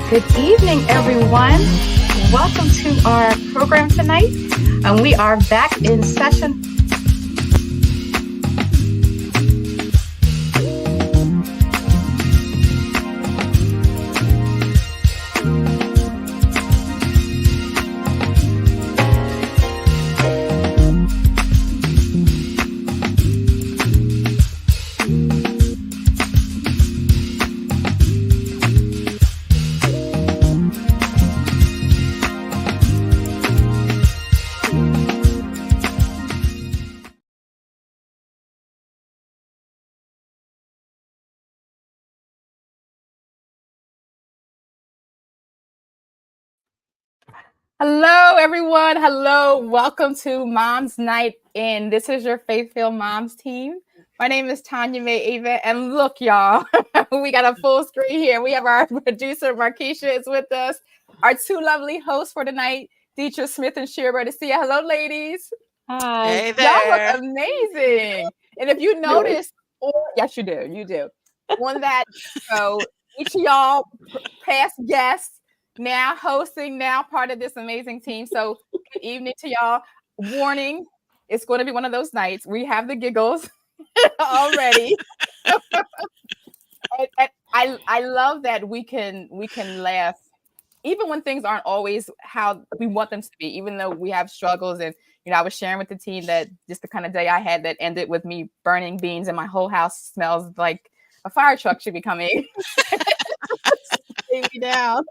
Good evening, everyone. Welcome to our program tonight. We are back in session. Hello, everyone. Hello. Welcome to Mom's Night In. This is your Faith-Filled Moms team. My name is Tanya Mae Ava. And look, y'all, we got a full screen here. We have our producer, Markeisha, is with us. Our two lovely hosts for tonight, Deetra Smith and Shira Garcia. Hello, ladies. Hi. Hey there. Y'all look amazing. And if you notice, yes, you do. You do. On that show, each of y'all past guests, now hosting, now part of this amazing team. So good evening to y'all. Warning, it's going to be one of those nights. We have the giggles already. and I love that we can laugh, even when things aren't always how we want them to be, even though we have struggles. And, you know, I was sharing with the team that just the kind of day I had that ended with me burning beans and my whole house smells like a fire truck should be coming. Me down.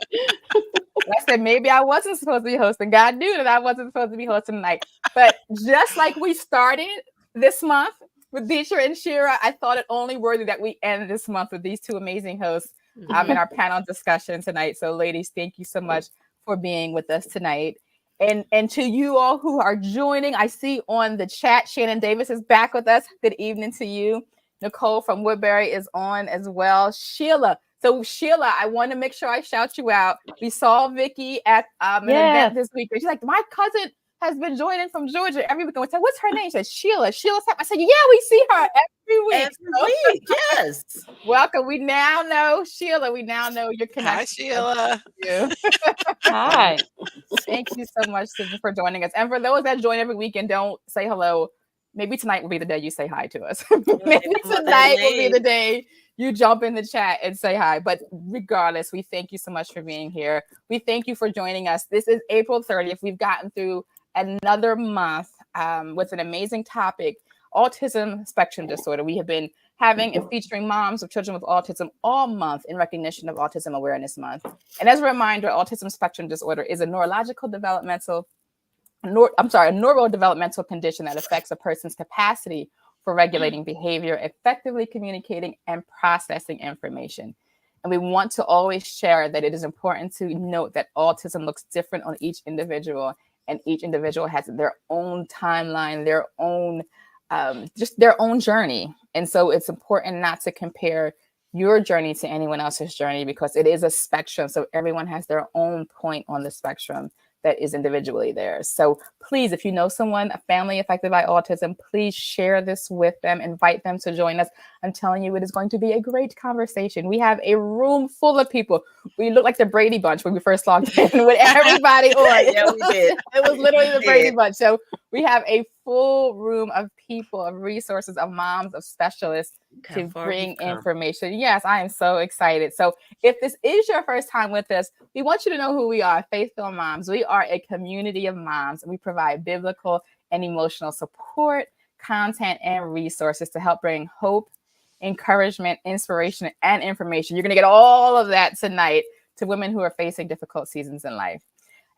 I said maybe I wasn't supposed to be hosting. God knew that I wasn't supposed to be hosting tonight. But just like we started this month with Deetra and Shira, I thought it only worthy that we end this month with these two amazing hosts in our panel discussion tonight. So, ladies, thank you so much for being with us tonight. And to you all who are joining, I see on the chat Shannon Davis is back with us. Good evening to you. Nicole from Woodbury is on as well. Sheila. So Sheila, I want to make sure I shout you out. We saw Vicky at an event this week. She's like, my cousin has been joining from Georgia every week. And we said, what's her name? She said, Sheila. Sheila. I said, yeah, we see her every week. Yes. Welcome. We now know Sheila. We now know your connection. Hi, Sheila. Hi. Thank you so much for joining us. And for those that join every week and don't say hello, maybe tonight will be the day you say hi to us. Maybe tonight will be the day you jump in the chat and say hi. But regardless, we thank you so much for being here. We thank you for joining us. This is April 30th. We've gotten through another month with an amazing topic, autism spectrum disorder. We have been having and featuring moms of children with autism all month in recognition of Autism Awareness Month. And as a reminder, autism spectrum disorder is a neurodevelopmental condition that affects a person's capacity for regulating behavior, effectively communicating, and processing information. And we want to always share that it is important to note that autism looks different on each individual, and each individual has their own timeline, their own just their own journey. And so it's important not to compare your journey to anyone else's journey, because it is a spectrum. So everyone has their own point on the spectrum that is individually theirs. So please, if you know someone, a family affected by autism, please share this with them, invite them to join us. I'm telling you, it is going to be a great conversation. We have a room full of people. We look like the Brady Bunch when we first logged in with everybody on. Yeah, we did. It was literally the Brady Bunch. So we have a full room of people, of resources, of moms, of specialists to bring information. Yes, I am so excited. So if this is your first time with us, we want you to know who we are, Faith-Filled Moms. We are a community of moms. We provide biblical and emotional support, content, and resources to help bring hope, encouragement, inspiration, and information. You're going to get all of that tonight to women who are facing difficult seasons in life.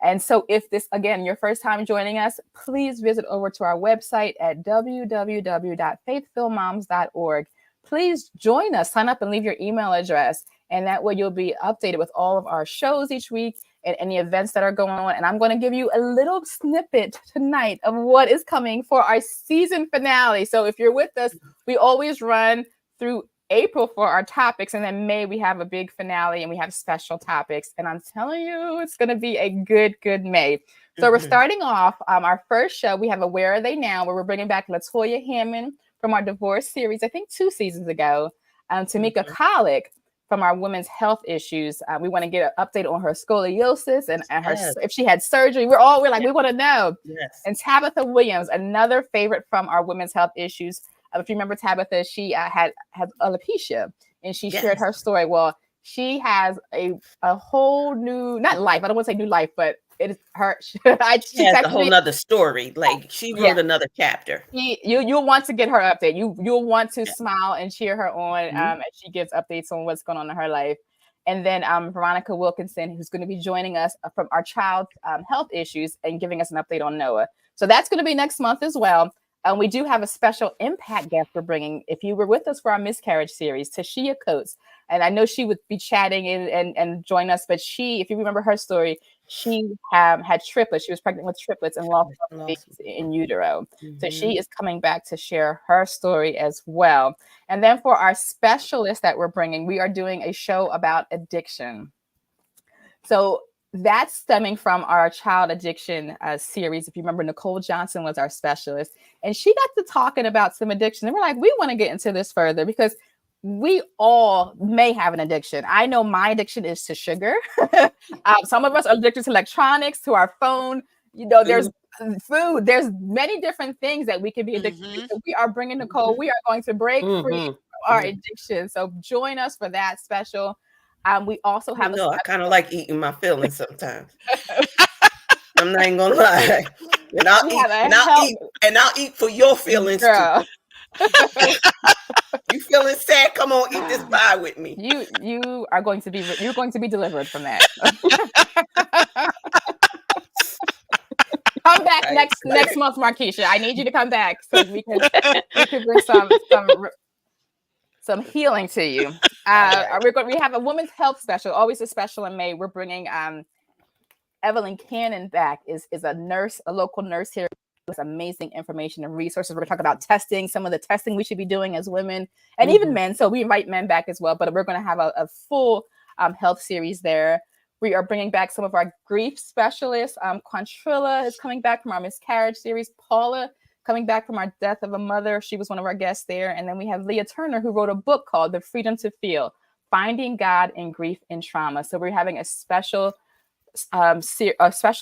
And so if this, again, your first time joining us, please visit over to our website at www.faithfilledmoms.org. Please join us, sign up and leave your email address. And that way you'll be updated with all of our shows each week and any events that are going on. And I'm going to give you a little snippet tonight of what is coming for our season finale. So if you're with us, we always run through April for our topics, and then May we have a big finale and we have special topics. And I'm telling you, it's going to be a good May. So we're starting off our first show. We have a Where Are They Now, where we're bringing back LaToya Hammond from our divorce series, I think 2 seasons ago, Tamika Collick from our women's health issues. We want to get an update on her scoliosis and her Yes. if she had surgery. We're like, we want to know. Yes. And Tabitha Williams, another favorite from our women's health issues. If you remember Tabitha, she had alopecia, and she shared her story. Well, she has a whole new, not life. I don't want to say new life, but it is her. she She has a texted whole me. nother story. Like she Yeah. wrote another chapter. You'll want to get her update. You'll want to Yeah. smile and cheer her on as she gives updates on what's going on in her life. And then Veronica Wilkinson, who's going to be joining us from our child health issues and giving us an update on Noah. So that's going to be next month as well. We do have a special impact guest we're bringing. If you were with us for our miscarriage series, Tashia Coates, and I know she would be chatting and join us, but if you remember her story, she had triplets. She was pregnant with triplets and lost babies in utero. So she is coming back to share her story as well. And then for our specialist that we're bringing, we are doing a show about addiction. So that's stemming from our child addiction series. If you remember, Nicole Johnson was our specialist, and she got to talking about some addiction. And we're like, we want to get into this further because we all may have an addiction. I know my addiction is to sugar. Some of us are addicted to electronics, to our phone. There's food. There's many different things that we can be addicted to. So we are bringing Nicole. We are going to break free from our addiction. So join us for that special. We also have I kind of like eating my feelings sometimes. I'm not even gonna lie. And I'll eat for your feelings too. You feeling sad? Come on, eat this pie with me. You're going to be delivered from that. Come back next month, Markeisha. I need you to come back so we can bring some healing to you. We have a women's health special, always a special in May. We're bringing Evelyn Cannon back. Is a nurse, a local nurse here with amazing information and resources. We're going to talk about testing, some of the testing we should be doing as women and even men. So we invite men back as well, but we're going to have a full health series there. We are bringing back some of our grief specialists. Quantrilla is coming back from our miscarriage series. Paula coming back from our death of a mother. She was one of our guests there. And then we have Leah Turner, who wrote a book called The Freedom to Feel, Finding God in Grief and Trauma. So we're having a special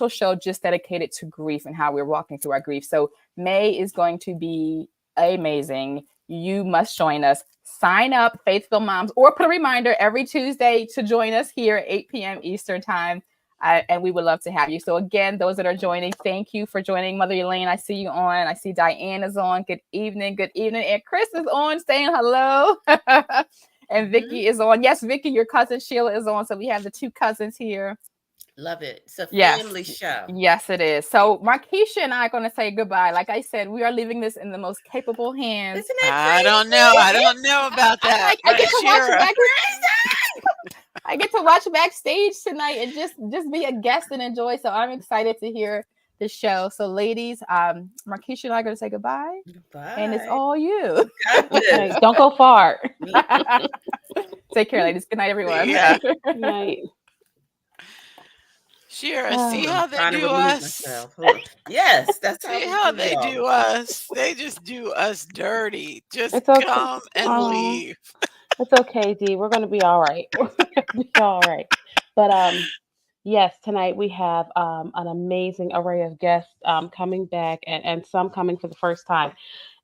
show just dedicated to grief and how we're walking through our grief. So May is going to be amazing. You must join us. Sign up, Faithful Moms, or put a reminder every Tuesday to join us here at 8 p.m. Eastern Time. And we would love to have you. So again, those that are joining, thank you for joining. Mother Elaine, I see you on. I see Diane is on. Good evening. Good evening. And Chris is on saying hello. And Vicky is on. Yes, Vicky, your cousin Sheila is on. So we have the two cousins here. Love it. It's a family show. Yes, it is. So Markeisha and I are going to say goodbye. Like I said, we are leaving this in the most capable hands. Isn't that crazy? I don't know about that. I get to watch backstage tonight and just be a guest and enjoy. So I'm excited to hear the show. So ladies, Markeisha and I are going to say goodbye. Goodbye. And it's all you. Don't go far. Take care, ladies. Good night, everyone. Yeah. Good night. Shira, see how they do us? Yes, that's see how they do us. They just do us dirty. Just come and leave. It's okay, Dee. We're going to be all right. We're going to be all right. But yes, tonight we have an amazing array of guests coming back and some coming for the first time.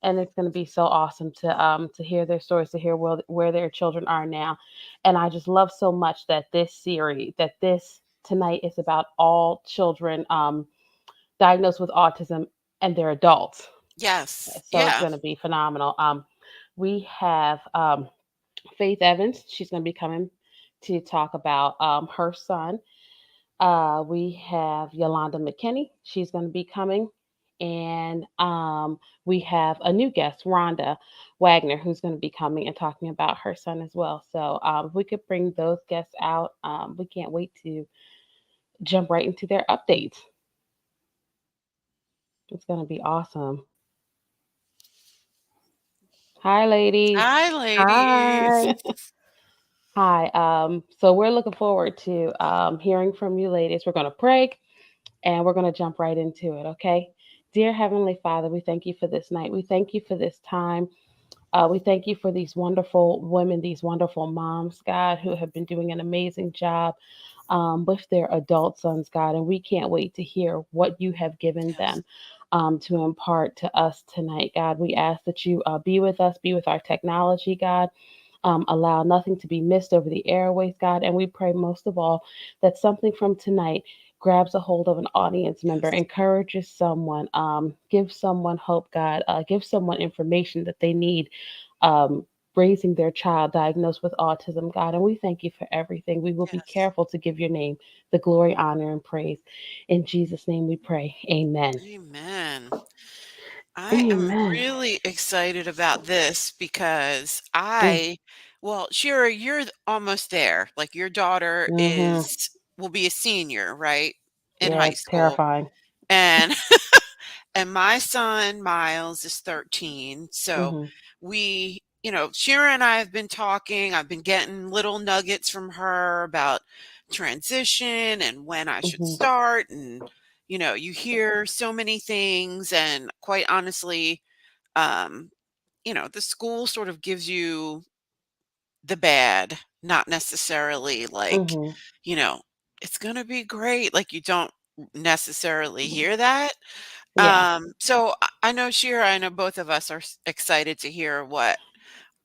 And it's going to be so awesome to hear their stories, to hear where their children are now. And I just love so much that this tonight is about all children diagnosed with autism and their adults. Yes. So it's going to be phenomenal. We have Faith Evans. She's going to be coming to talk about her son. We have Yolanda McKinney. She's going to be coming. And we have a new guest, Rhonda Wagner, who's going to be coming and talking about her son as well. So if we could bring those guests out, we can't wait to jump right into their updates. It's going to be awesome. Hi, ladies. Hi, ladies. Hi. So we're looking forward to hearing from you, ladies. We're going to pray and we're going to jump right into it, okay? Dear Heavenly Father, we thank you for this night. We thank you for this time We thank you for these wonderful women, these wonderful moms, God, who have been doing an amazing job with their adult sons, God. And we can't wait to hear what you have given Yes. them to impart to us tonight, God. We ask that you be with us, be with our technology, God. Allow nothing to be missed over the airways, God. And we pray most of all that something from tonight grabs a hold of an audience member, Yes. encourages someone, gives someone hope, God, gives someone information that they need. Um, Raising their child diagnosed with autism, God. And we thank you for everything. We will be Yes. careful to give your name the glory, honor, and praise. In Jesus' name we pray. Amen. Amen. I am Amen. really excited about this because Mm, well, Shira, you're almost there. Like your daughter mm-hmm. will be a senior, right? In Yeah, high it's school. terrifying. And and my son Miles is 13. So Mm-hmm. Shira and I have been talking. I've been getting little nuggets from her about transition and when I should Mm-hmm. start. And, you hear so many things. And quite honestly, um, the school sort of gives you the bad, not necessarily like, Mm-hmm. you know, it's going to be great. Like you don't necessarily hear that. Yeah. So I know Shira, I know both of us are excited to hear what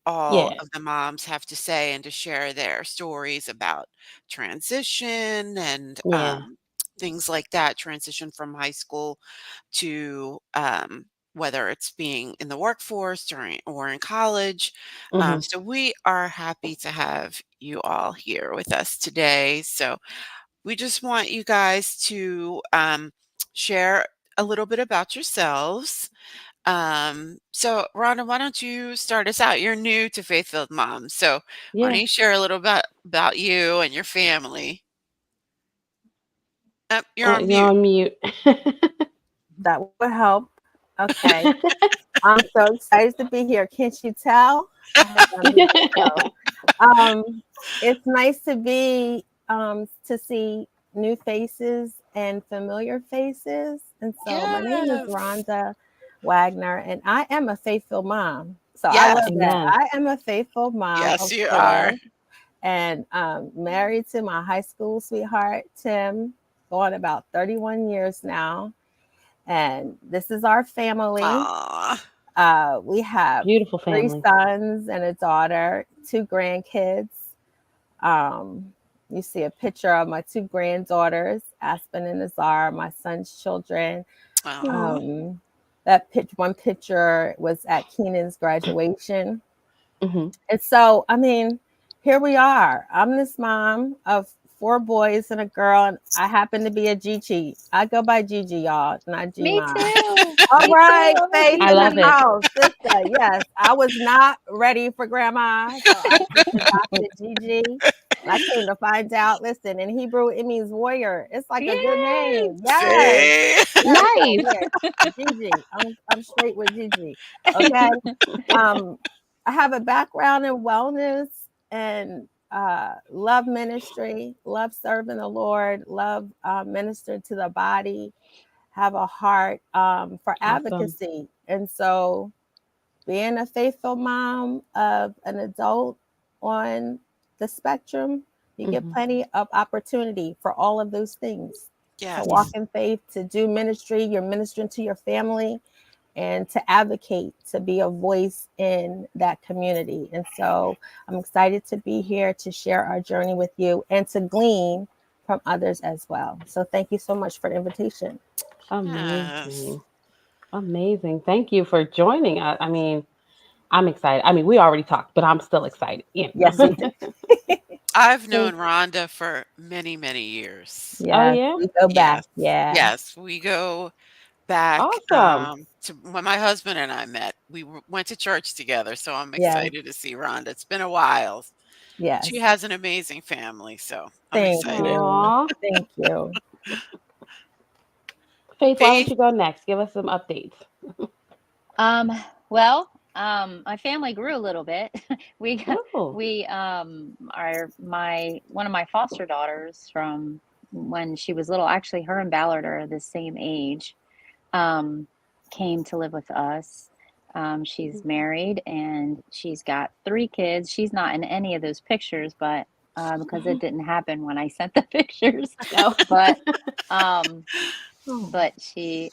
all Yeah. of the moms have to say and to share their stories about transition and Yeah. things like that, transition from high school to whether it's being in the workforce or in college. Mm-hmm. So we are happy to have you all here with us today. So we just want you guys to share a little bit about yourselves. So Rhonda, why don't you start us out? You're new to Faith Filled Moms, so why don't Yeah. you share a little bit about you and your family? You're on You're mute. on mute. That would help. Okay. I'm so excited to be here. Can't you tell? I have on mute. So, it's nice to be to see new faces and familiar faces. And so my name is Yes. Rhonda Wagner, and I am a faithful mom. So I Yes. love that. Amen. I am a faithful mom Yes, of you are. four, and married to my high school sweetheart, Tim, going about 31 years now. And this is our family. Aw. We have Beautiful three family. sons and a daughter, two grandkids. Um, you see a picture of my two granddaughters, Aspen and Azar, my son's children. Aw. One picture was at Keenan's graduation. Mm-hmm. And so, I mean, here we are. I'm this mom of four boys and a girl, and I happen to be a Gigi. I go by Gigi, y'all, not G Me mom. too. All Me right, too. I'm a Faith I in the love Gigi. it. house, sister. Yes, I was not ready for grandma, so I just adopted Gigi. And I came to find out, listen, in Hebrew, it means warrior. It's like a good Yay. name. Yes. See? Yes. So Nice. here, Gigi. I'm straight with Gigi. Okay. Um, I have a background in wellness and love ministry, love serving the Lord, love ministering to the body, have a heart for Awesome. advocacy. And so, being a faithful mom of an adult on the spectrum, you get Mm-hmm. plenty of opportunity for all of those things to Yeah. walk Yes. in faith, to do ministry, you're ministering to your family, and to advocate, to be a voice in that community. And so I'm excited to be here to share our journey with you and to glean from others as well. So thank you so much for the invitation. Yes. Amazing. Amazing. Thank you for joining us. I mean, I'm excited. I mean, we already talked, but I'm still excited. Yes, we do. I've Thank- known Rhonda for many, many years. oh Yes, yeah. we go back. Yes. Yeah. Yes. We go back Awesome. to when my husband and I met. We went to church together, so I'm Yes. excited to see Rhonda. It's been a while. She Yes. has an amazing family, so I'm Thank excited. you. Aw. Thank you. Faith, why don't Faith? you go next? Give us some updates. Um, my family grew a little bit. We got, Oh. we are my one of my foster daughters from when she was little. Actually, her and Ballard are the same age. Um, Came to live with us. She's married and she's got 3 kids. She's not in any of those pictures, but because it didn't happen when I sent the pictures. No. But um, Oh, but she's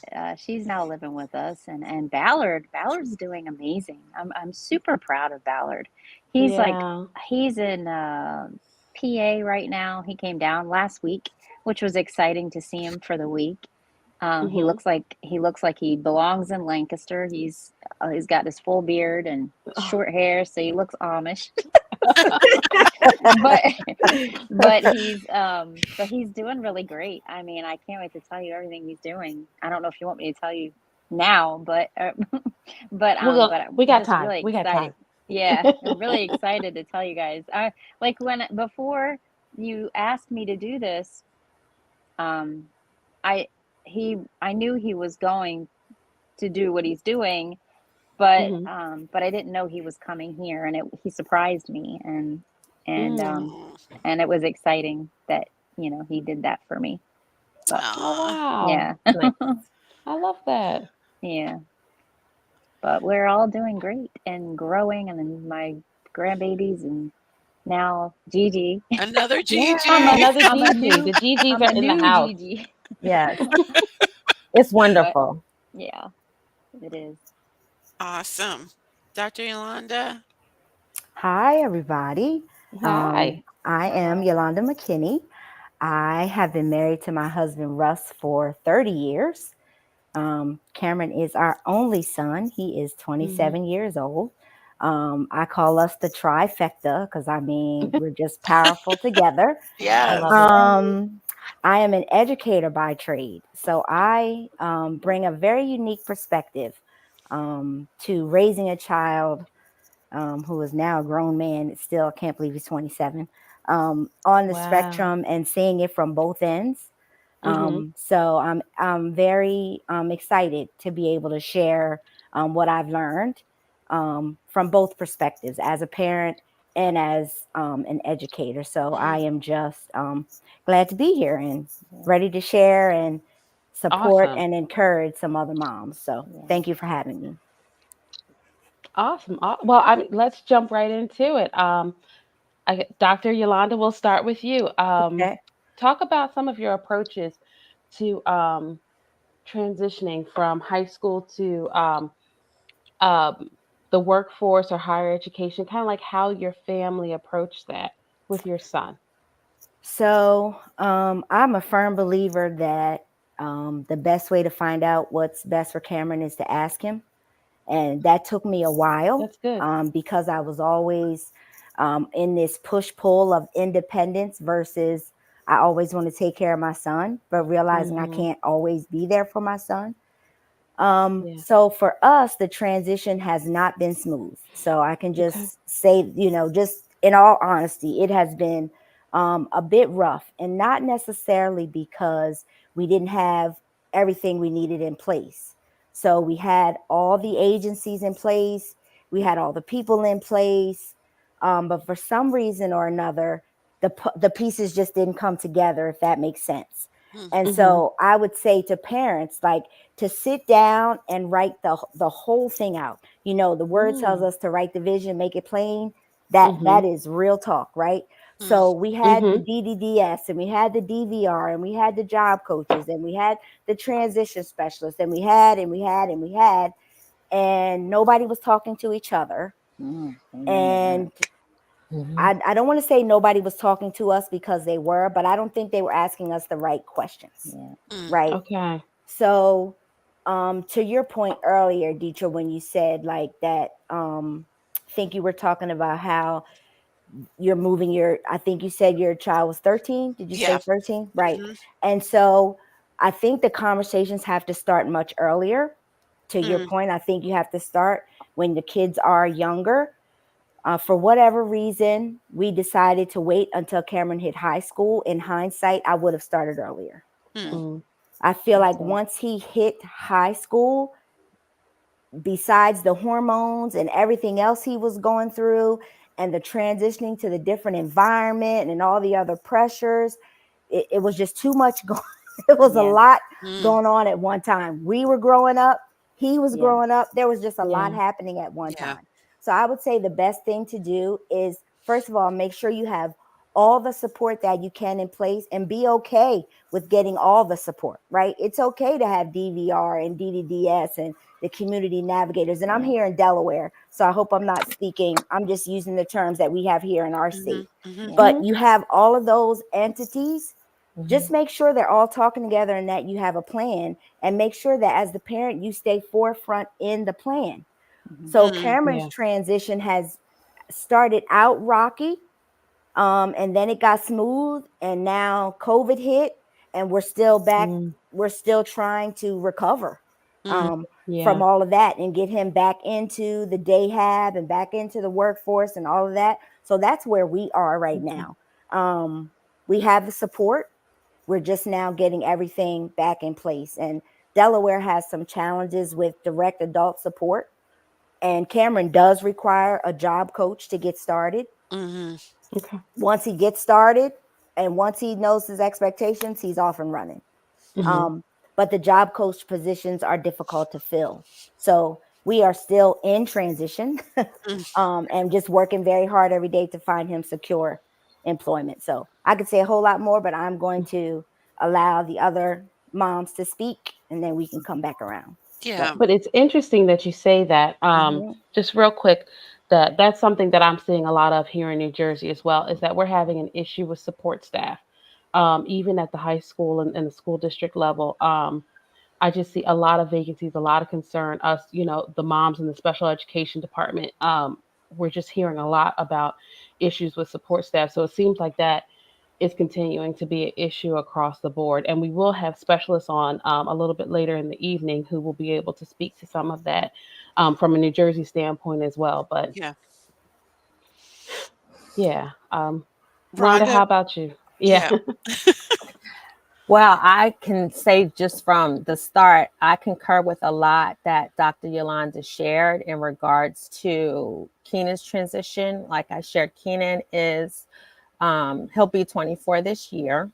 now living with us, and Ballard's doing amazing. I'm super proud of Ballard. He's like Yeah. he's in PA right now. He came down last week, which was exciting to see him for the week. He Mhm. looks like he belongs in Lancaster. He's got his full beard and short hair, so he looks Amish. but but he's doing really great. I mean, I can't wait to tell you everything he's doing. I don't know if you want me to tell you now, but but We I'm got just time. really We got time. excited. Yeah, I'm really excited to tell you guys. I like when before you asked me to do this, um I I knew he was going to do what he's doing, Mhm. but I didn't know he was coming here, and he surprised me, and Mm. um Mm. and it was exciting that he did that for me. But Oh Aw. wow. yeah, nice. I love that. yeah. But we're all doing great and growing, and then my grandbabies, and now Gigi. Another Yeah. I'm a Gigi. Another I'm a Gigi. new The Gigis I'm a are in the new house. Gigi. Yes. It's But wonderful. yeah, it is. Awesome. Dr. Yolanda? Hi, everybody. Hi. I am Yolanda McKinney. I have been married to my husband, Russ, for 30 years. Cameron is our only son. He is Mhm. 27 years old. I call us the trifecta because, I mean, we're just powerful together. I Yes. love it. I am an educator by trade. So I bring a very unique perspective to raising a child who is now a grown man. Still, I can't believe he's 27, on the Wow. spectrum and seeing it from both ends. Mhm. So I'm very excited to be able to share what I've learned from both perspectives as a parent and as an educator. So I Mm. am just glad to be here and Yeah, ready to share and support Awesome. and encourage some other moms. So yeah. thank you for having me. Awesome. Well, let's jump right into it. Dr. Yolanda, we'll start with you. Okay. Talk about some of your approaches to transitioning from high school to um, the workforce or higher education, kind of like how your family approached that with your son. So I'm a firm believer that the best way to find out what's best for Cameron is to ask him. And that took me a while That's good. because I was always in this push pull of independence versus I always want to take care of my son, but realizing I Hmm. can't always be there for my son. Yeah. So for us, the transition has not been smooth. So I can Okay. just say, just in all honesty, it has been a bit rough, and not necessarily because we didn't have everything we needed in place. So we had all the agencies in place, we had all the people in place, but for some reason or another, the pieces just didn't come together, if that makes sense. And Mhm. Hmm. so I would say to parents, like, to sit down and write the whole thing out. The word tells Mm. us to write the vision, make it plain. That Hmm. is real talk, right? Mm. So we had the Hmm. DDDS and we had the DVR and we had the job coaches and we had the transition specialists and we had and we had and we had, and nobody was talking to each other. Amen to that. And Mhm. I don't want to say nobody was talking to us, because they were, but I don't think they were asking us the right questions, Yeah. Mm. right? Okay. So, to your point earlier, Dietra, when you said like that, I think you were talking about how you're moving I think you said your child was 13. Did you say Yeah. 13? Right. Mhm. And so I think the conversations have to start much earlier. To your Mm. point, I think you have to start when the kids are younger. For whatever reason, we decided to wait until Cameron hit high school. In hindsight, I would have started earlier. Mm. Mm. I feel Me like too. once he hit high school, besides the hormones and everything else he was going through and the transitioning to the different environment and all the other pressures, it was just too much going. It was a Yeah. lot Mm. going on at one time. We were growing up, he was growing up, there was just a lot happening at one Yeah. time. So I would say the best thing to do is, first of all, make sure you have all the support that you can in place, and be okay with getting all the support, right? It's okay to have DVR and DDDS and the community navigators. And I'm here in Delaware, so I hope I'm not speaking, I'm just using the terms that we have here in our state. But you have all of those entities. Just make sure they're all talking together and that you have a plan, and make sure that as the parent, you stay forefront in the plan. So Cameron's transition has started out rocky, and then it got smooth, and now COVID hit, and we're still back. We're still trying to recover from all of that and get him back into the day hab and back into the workforce and all of that. So that's where we are right now. We have the support. We're just now getting everything back in place. And Delaware has some challenges with direct adult support. And Cameron does require a job coach to get started. Okay. Once he gets started and once he knows his expectations, he's off and running. But the job coach positions are difficult to fill. So we are still in transition and just working very hard every day to find him secure employment. So I could say a whole lot more, but I'm going to allow the other moms to speak, and then we can come back around. Yeah. But it's interesting that you say that. Just real quick, that's something that I'm seeing a lot of here in New Jersey as well, is that we're having an issue with support staff, even at the high school and the school district level. I just see a lot of vacancies, a lot of concern. Us, the moms in the special education department, we're just hearing a lot about issues with support staff. So it seems like that is continuing to be an issue across the board. And we will have specialists on a little bit later in the evening who will be able to speak to some of that from a New Jersey standpoint as well. But Rhonda, how about you? Yeah. Well, I can say just from the start, I concur with a lot that Dr. Yolanda shared in regards to Keenan's transition. Like I shared, Keenan is, he'll be 24 this year.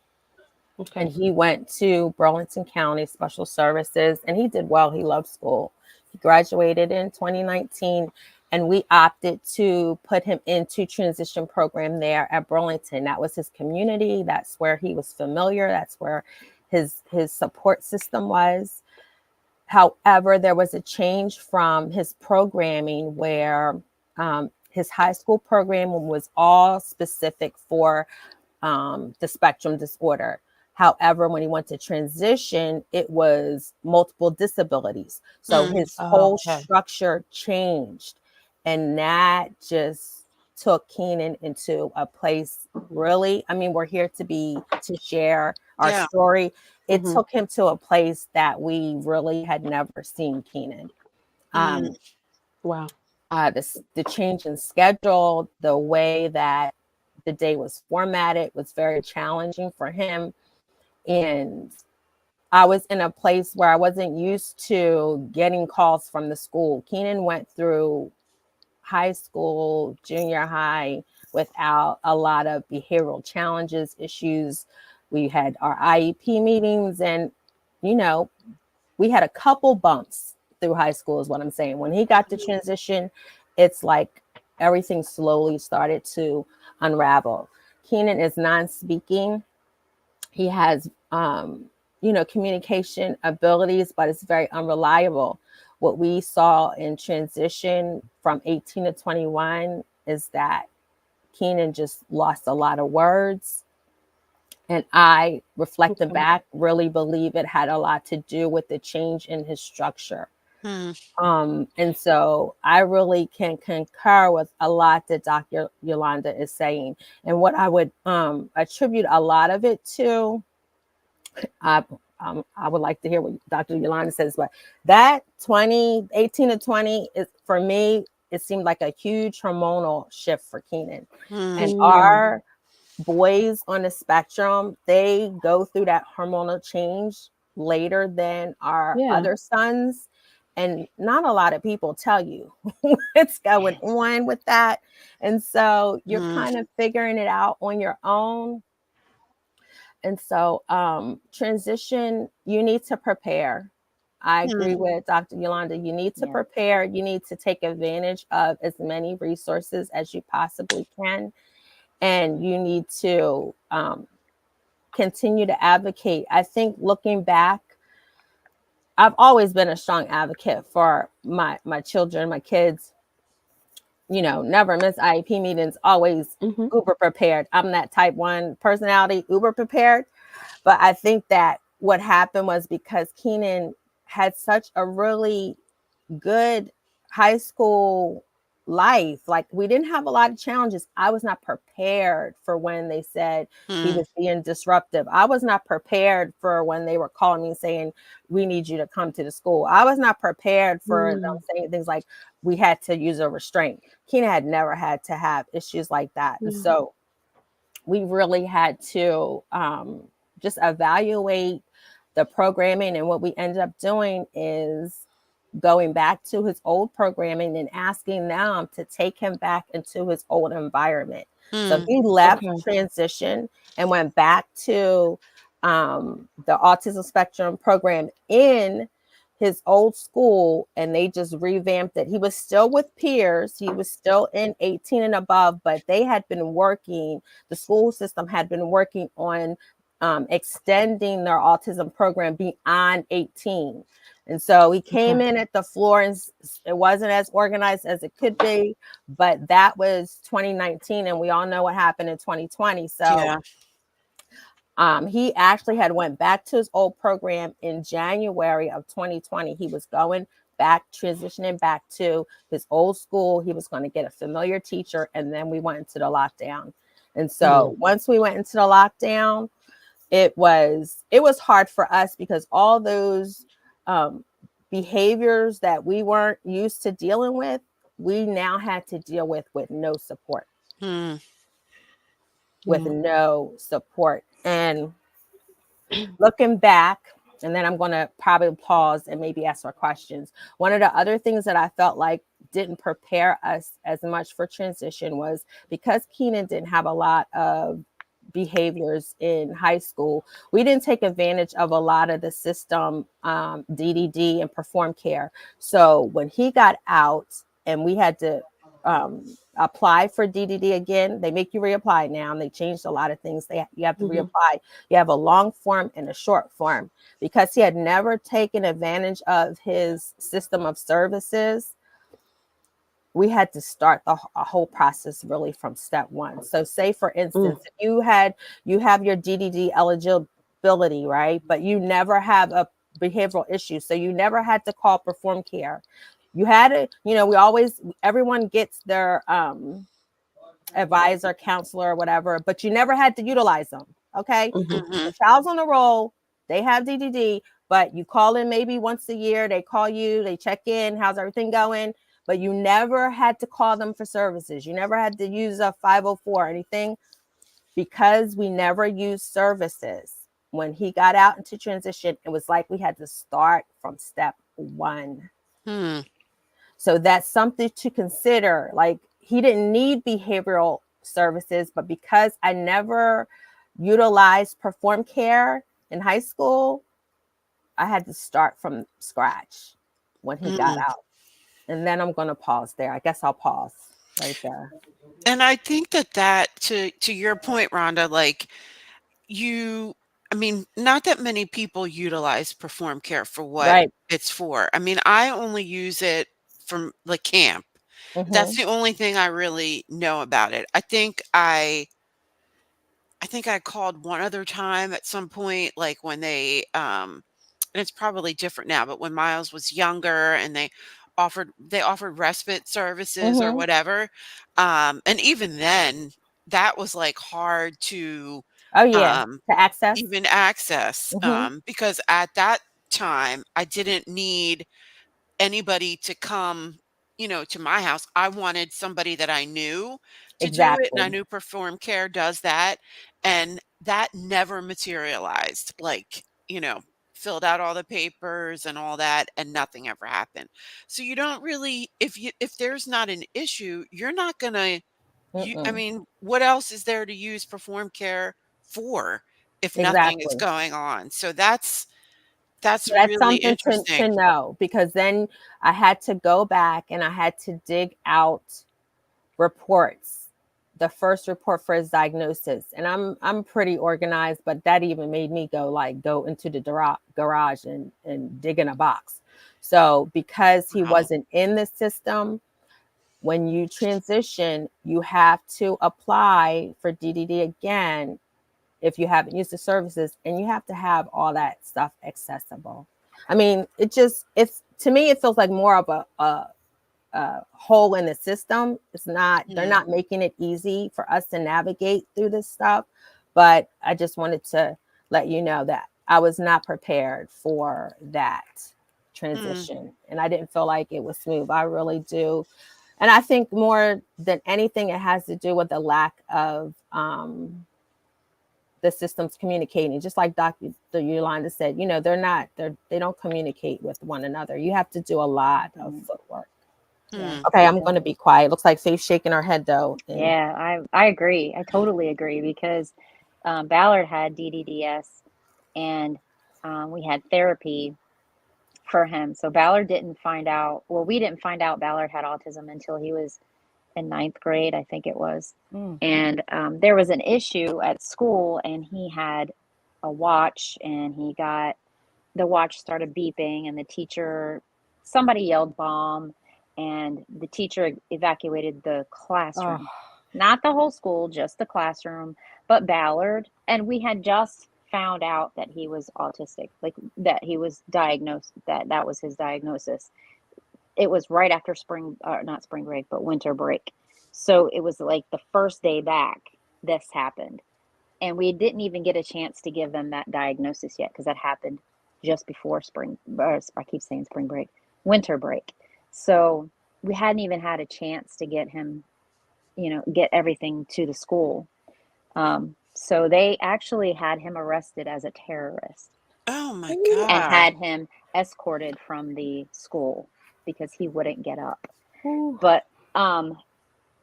Okay. And he went to Burlington County Special Services, and he did well. He loved school. He graduated in 2019, and we opted to put him into transition program there at Burlington. That was his community. That's where he was familiar. That's where his support system was. However, there was a change from his programming where his high school program was all specific for the spectrum disorder. However, when he went to transition, it was multiple disabilities. So his whole structure changed. And that just took Keenan into a place, really, I mean, we're here to share our story. It took him to a place that we really had never seen Keenan. Wow. The change in schedule, the way that the day was formatted was very challenging for him. And I was in a place where I wasn't used to getting calls from the school. Keenan went through high school, junior high, without a lot of behavioral challenges, issues. We had our IEP meetings, and, we had a couple bumps through high school is what I'm saying. When he got to transition, it's like everything slowly started to unravel. Keenan is non-speaking. He has, communication abilities, but it's very unreliable. What we saw in transition from 18 to 21 is that Keenan just lost a lot of words. And I, reflecting back, really believe it had a lot to do with the change in his structure. And so I really can concur with a lot that Dr. Yolanda is saying. And what I would attribute a lot of it to, I would like to hear what Dr. Yolanda says, but that 18 to 20 is, for me, it seemed like a huge hormonal shift for Keenan. And our boys on the spectrum, they go through that hormonal change later than our other sons. And not a lot of people tell you what's going on with that. And so you're kind of figuring it out on your own. And so transition, you need to prepare. I Hmm. agree with Dr. Yolanda. You need to Yeah. prepare. You need to take advantage of as many resources as you possibly can. And you need to continue to advocate. I think looking back, I've always been a strong advocate for my children, my kids. Never miss IEP meetings, always Mm-hmm. uber prepared. I'm that type 1 personality, uber prepared. But I think that what happened was because Keenan had such a really good high school life. Like, we didn't have a lot of challenges. I was not prepared for when they said he Hmm. was being disruptive. I was not prepared for when they were calling me saying, we need you to come to the school. I was not prepared for them saying things like, we had to use a restraint. Keenan had never had to have issues like that. And so we really had to just evaluate the programming. And what we ended up doing is going back to his old programming and asking them to take him back into his old environment. So Hmm. he left Okay. transition and went back to the autism spectrum program in his old school, and they just revamped it. He was still with peers, he was still in 18 and above, but they had been working, the school system had been working on extending their autism program beyond 18. And so he came Okay. in at the floor, and it wasn't as organized as it could be, but that was 2019, and we all know what happened in 2020. So Yeah. he actually had went back to his old program in January of 2020. He was going back, transitioning back to his old school. He was going to get a familiar teacher, and then we went into the lockdown. And so once we went into the lockdown, it was hard for us because all those behaviors that we weren't used to dealing with, we now had to deal with no support, Hmm. with no support. And looking back, and then I'm going to probably pause and maybe ask our questions. One of the other things that I felt like didn't prepare us as much for transition was because Keenan didn't have a lot of behaviors in high school, we didn't take advantage of a lot of the system, DDD and perform care. So when he got out and we had to apply for DDD again, they make you reapply now, and they changed a lot of things. You have to reapply. You have a long form and a short form. Because he had never taken advantage of his system of services, we had to start a whole process really from step 1. So say, for instance, if you have your DDD eligibility, right? But you never have a behavioral issue. So you never had to call perform care. You had to, everyone gets their advisor, counselor, whatever, but you never had to utilize them. Okay. Hmm. The child's on the roll, they have DDD, but you call in maybe once a year, they call you, they check in, how's everything going? But you never had to call them for services. You never had to use a 504 or anything, because we never used services. When he got out into transition, it was like we had to start from step 1. Hmm. So that's something to consider. Like, he didn't need behavioral services, but because I never utilized perform care in high school, I had to start from scratch when he got Hmm. out. And then I'm going to pause there. I guess I'll pause right there. And I think that to your point, Rhonda, like you, I mean, not that many people utilize perform care for what Right. it's for. I mean, I only use it from like camp. That's Mm-hmm. the only thing I really know about it. I think I called one other time at some point, like when and it's probably different now, but when Miles was younger and they offered respite services or Mm-hmm. whatever. And even then, that was like hard to Oh, yeah. um To access. even access, Mm-hmm. because at that time I didn't need anybody to come, to my house. I wanted somebody that I knew to do it, and I Exactly. knew Perform Care does that, and that never materialized. Like, filled out all the papers and all that, and nothing ever happened. So you don't really, if there's not an issue, you're not gonna. I Mm-mm. mean, what else is there to use Perform Care for if nothing is Exactly. going on? So That's So that's really something to interesting. know, because then I had to go back and I had to dig out reports, the first report for his diagnosis. And I'm pretty organized, but that even made me go into the garage and dig in a box. So because he Wow. wasn't in the system, when you transition, you have to apply for DDD again if you haven't used the services, and you have to have all that stuff accessible. I mean, it's to me, it feels like more of a hole in the system. It's not, they're not making it easy for us to navigate through this stuff. But I just wanted to let you know that I was not prepared for that transition. And I didn't feel like it was smooth. I really do. And I think more than anything, it has to do with the lack of the systems communicating. Just like Dr. Yolanda said, they don't communicate with one another. You have to do a lot of footwork. Yeah. Okay, I'm going to be quiet. Looks like Faith's shaking her head though. Yeah, I agree. I totally agree, because Ballard had DDDS, and we had therapy for him. So Ballard didn't find out, well, we didn't find out Ballard had autism until he was in 9th grade, I think it was. And there was an issue at school, and he had a watch, and the watch started beeping, and somebody yelled bomb, and the teacher evacuated the classroom. Not the whole school, just the classroom, but Ballard. And we had just found out that he was autistic, like that he was diagnosed, that was his diagnosis. It was right after not spring break, but winter break. So it was like the first day back, this happened. And we didn't even get a chance to give them that diagnosis yet, because that happened just before I keep saying spring break, winter break. So we hadn't even had a chance to get him, get everything to the school. So they actually had him arrested as a terrorist. Oh my And God. had him escorted from the school because he wouldn't get up. But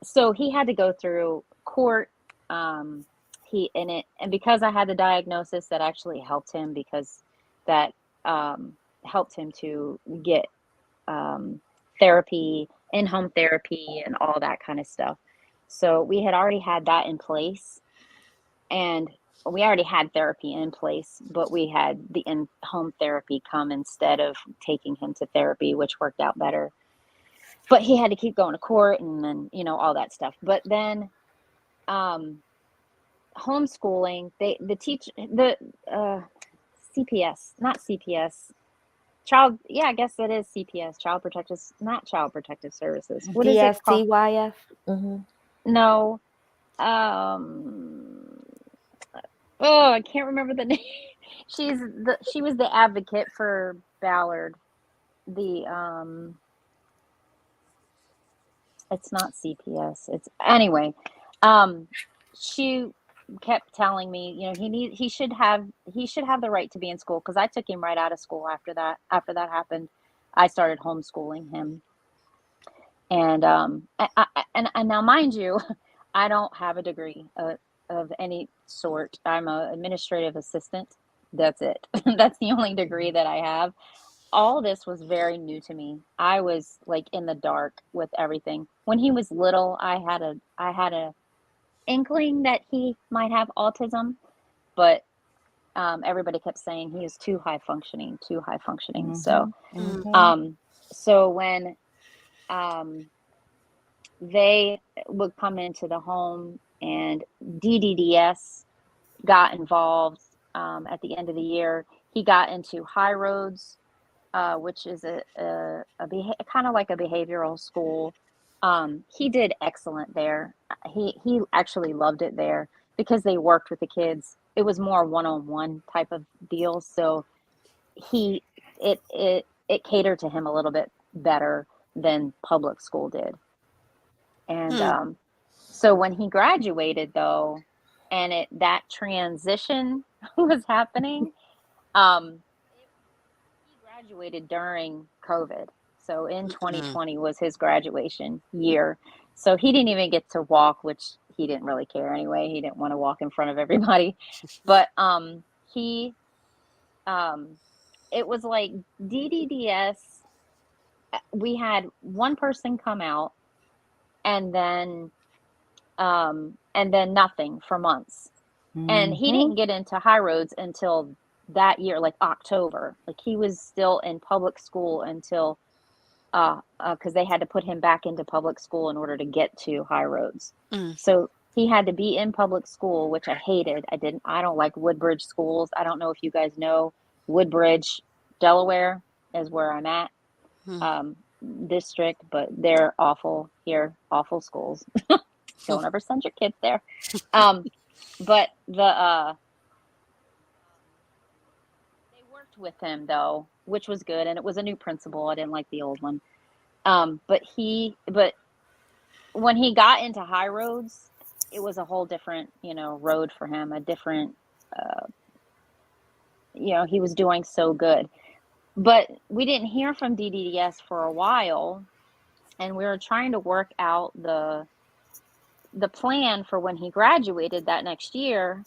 so he had to go through court. And because I had the diagnosis, that actually helped him, because that helped him to get therapy, in-home therapy, and all that kind of stuff. So we had already had that in place, and we already had therapy in place, but we had the in-home therapy come instead of taking him to therapy, which worked out better. But he had to keep going to court, and then, all that stuff. But then homeschooling, CPS, not CPS, I guess it is CPS, not Child Protective Services. What is it called? DSCYF? No. I can't remember the name. She was the advocate for Ballard. It's not CPS. Anyway. She kept telling me, he should have the right to be in school, because I took him right out of school after that happened. I started homeschooling him. And and now, mind you, I don't have a degree of any sort. I'm an administrative assistant. That's it. That's the only degree that I have. All this was very new to me. I was like in the dark with everything. When he was little, I had a inkling that he might have autism, but everybody kept saying he is too high functioning. So so when they would come into the home, and DDDS got involved at the end of the year, he got into High Roads, which is a kind of like a behavioral school. He did excellent there. He actually loved it there, because they worked with the kids. It was more one-on-one type of deal. So it catered to him a little bit better than public school did. And so when he graduated, though, and that transition was happening, he graduated during COVID. So in 2020 was his graduation year. So he didn't even get to walk, which he didn't really care anyway. He didn't want to walk in front of everybody. But he it was like DDDS. We had one person come out, and then nothing for months. And he didn't get into High Roads until that year, like October. Like he was still in public school until because they had to put him back into public school in order to get to High Roads. So he had to be in public school, which I hated. I don't like Woodbridge schools. I don't know if you guys know Woodbridge, Delaware is where I'm at. District, but they're awful here, awful schools. Don't ever send your kids there. But they worked with him though, which was good, and it was a new principal. I didn't like the old one. But when he got into High Roads, it was a whole different, road for him, a different, he was doing so good. But we didn't hear from DDDS for a while, and we were trying to work out the plan for when he graduated that next year,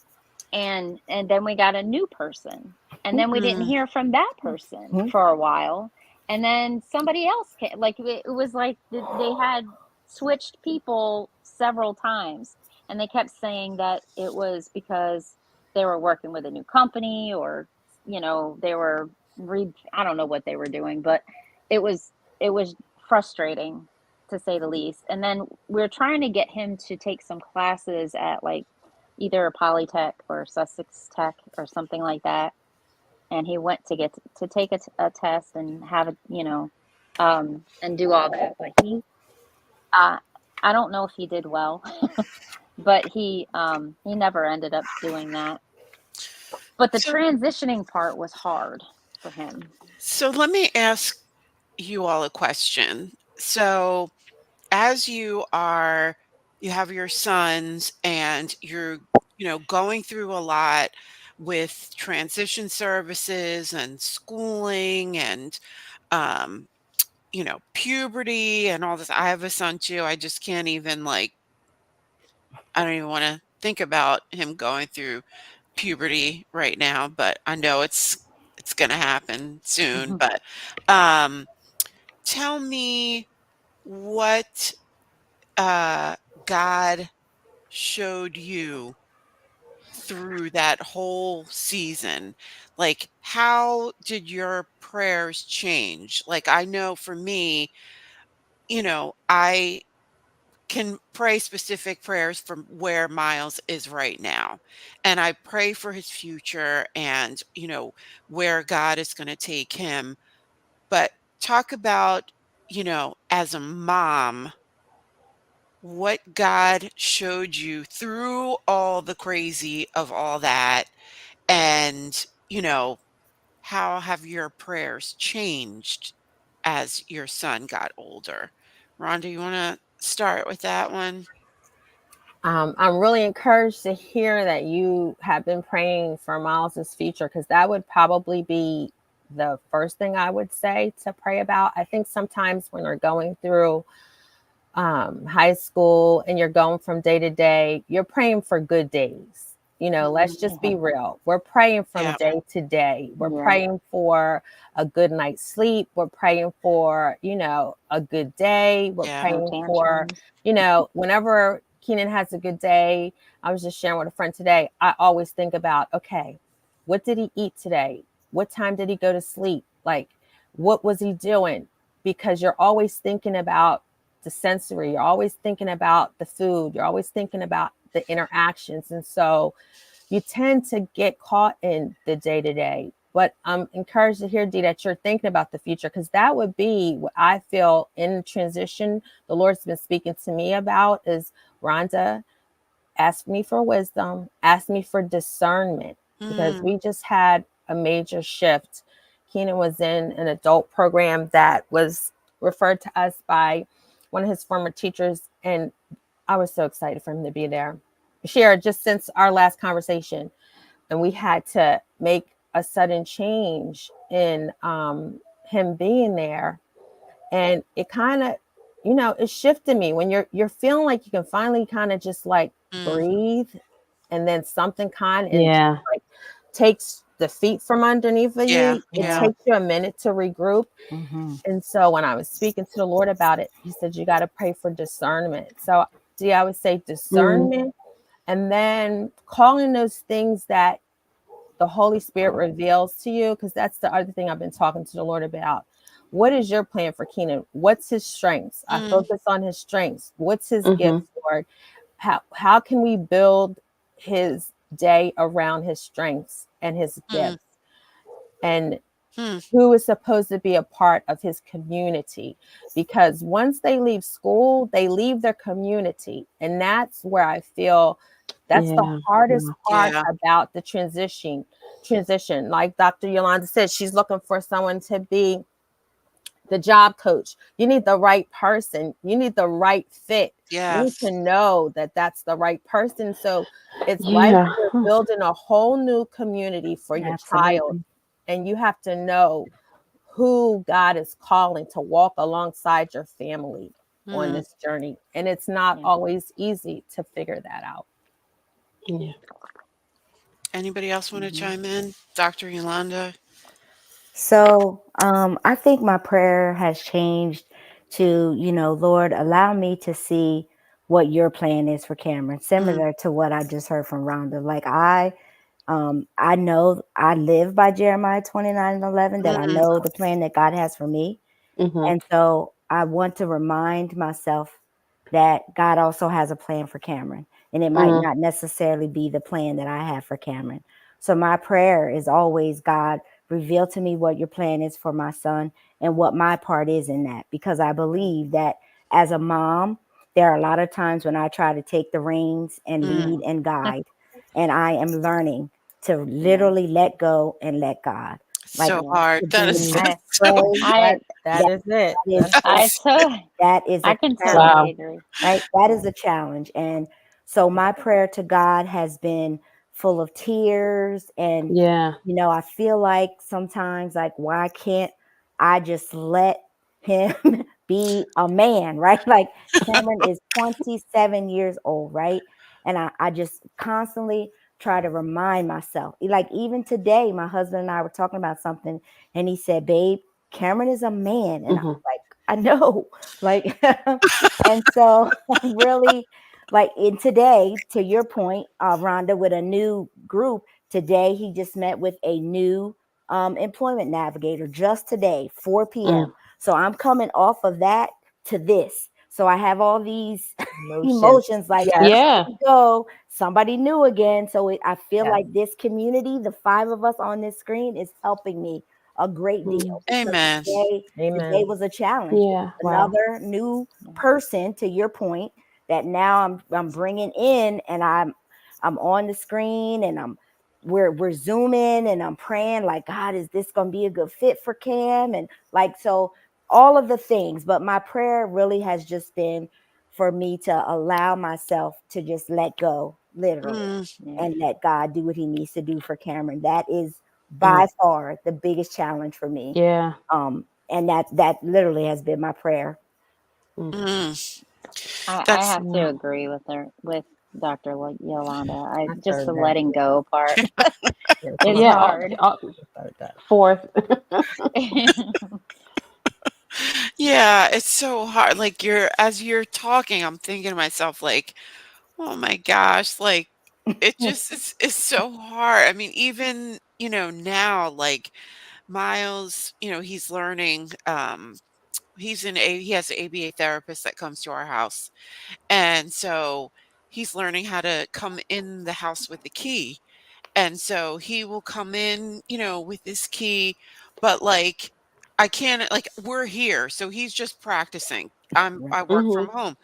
and then we got a new person, and then we didn't hear from that person for a while, and then somebody else came. Like it was like they had switched people several times, and they kept saying that it was because they were working with a new company, or they were I don't know what they were doing, but it was frustrating, to say the least. And then we're trying to get him to take some classes at like either Polytech or Sussex Tech or something like that. And he went to get to take a test and have it, and do all that. But I don't know if he did well, but he never ended up doing that. But the transitioning part was hard for him. So let me ask you all a question. So as you have your sons, and you're, going through a lot with transition services and schooling and, puberty and all this. I have a son too. I just can't even I don't even want to think about him going through puberty right now, but I know it's going to happen soon. But tell me what God showed you through that whole season. Like, how did your prayers change? Like, I know for me, I can pray specific prayers from where Miles is right now. And I pray for his future and, where God is going to take him. But talk about, as a mom, what God showed you through all the crazy of all that. And, how have your prayers changed as your son got older? Rhonda, you want to start with that one? I'm really encouraged to hear that you have been praying for Miles's future, because that would probably be the first thing I would say to pray about. I think sometimes when we're going through high school and you're going from day to day, you're praying for good days. Let's just be real. We're praying from day to day. We're praying for a good night's sleep. We're praying for, a good day. We're praying for, whenever Keenan has a good day. I was just sharing with a friend today. I always think about, okay, what did he eat today? What time did he go to sleep? Like, what was he doing? Because you're always thinking about the sensory. You're always thinking about the food. You're always thinking about the interactions. And so you tend to get caught in the day-to-day. But I'm encouraged to hear, Dee, that you're thinking about the future, because that would be what I feel in transition. The Lord's been speaking to me about is, Rhonda, ask me for wisdom, ask me for discernment, because we just had a major shift. Keenan was in an adult program that was referred to us by one of his former teachers, and I was so excited for him to be there. Share just since our last conversation, and we had to make a sudden change in him being there, and it kind of, it shifted me when you're feeling like you can finally kind of just like breathe, and then something kind of like takes the feet from underneath of Yeah. you, it Yeah. takes you a minute to regroup. Mm-hmm. And so when I was speaking to the Lord about it, he said, you got to pray for discernment. So I would say discernment, and then calling those things that the Holy Spirit reveals to you, because that's the other thing I've been talking to the Lord about. What is your plan for Keenan? What's his strengths? I Mm. focus on his strengths. What's his gifts, Lord? How can we build his day around his strengths and his Mm. gifts? And Mm. who is supposed to be a part of his community? Because once they leave school, they leave their community. And that's where I feel that's the hardest part Yeah. about the transition. Like Dr. Yolanda said, she's looking for someone to be the job coach. You need the right person. You need the right fit. You need Yes. to know that that's the right person. So it's like you're building a whole new community for your child. Absolutely. And you have to know who God is calling to walk alongside your family on Mm. this journey. And it's not Yeah. always easy to figure that out. Yeah. Anybody else want to chime in? Dr. Yolanda? So I think my prayer has changed to, Lord, allow me to see what your plan is for Cameron, Mm. similar to what I just heard from Rhonda. Like I know I live by Jeremiah 29:11, that I Mm. know the plan that God has for me. Mm-hmm. And so I want to remind myself that God also has a plan for Cameron, and it might not necessarily be the plan that I have for Cameron. So my prayer is always, God, reveal to me what your plan is for my son and what my part is in that, because I believe that as a mom, there are a lot of times when I try to take the reins and Mm. lead and guide, and I am learning to literally let go and let God. Like So Yeah. hard. to That is be I so afraid, I That is it. is I so that is I a can challenge, totally agree. right? That Yeah. is a challenge. And so my prayer to God has been full of tears. And, Yeah. I feel like sometimes, like, why can't I just let him be a man, right? Like, Cameron is 27 years old, right? And I just constantly try to remind myself. Like, even today, my husband and I were talking about something, and he said, babe, Cameron is a man. And I was like, I know, like, and so really, like, in today, to your point, Rhonda, with a new group today, he just met with a new employment navigator just today, 4 p.m. So I'm coming off of that to this. So I have all these emotions, like, Yes. Yeah. go, somebody new again. So I feel Yes. like this community, the 5 of us on this screen, is helping me a great deal, because Amen. today was a challenge. Yeah. Wow. Another new person, to your point, that now I'm bringing in, and I'm on the screen, and we're zooming, and I'm praying like, God, is this going to be a good fit for Cam? And like, so all of the things, but my prayer really has just been for me to allow myself to just let go, literally, Mm. Yeah. and let God do what he needs to do for Cameron. That is by far the biggest challenge for me. Yeah. And that literally has been my prayer. Mm. I That's have to agree with her, with Dr. Yolanda. I I just heard the that. letting go part. It's Yeah. hard. Heard that. Fourth. yeah, it's so hard. Like as you're talking, I'm thinking to myself, like, oh my gosh, like it just is it's so hard. I mean, even, now, like Miles, he's learning, he has an ABA therapist that comes to our house. And so he's learning how to come in the house with the key. And so he will come in, with this key, but like I can't, like, we're here. So he's just practicing. I work from home.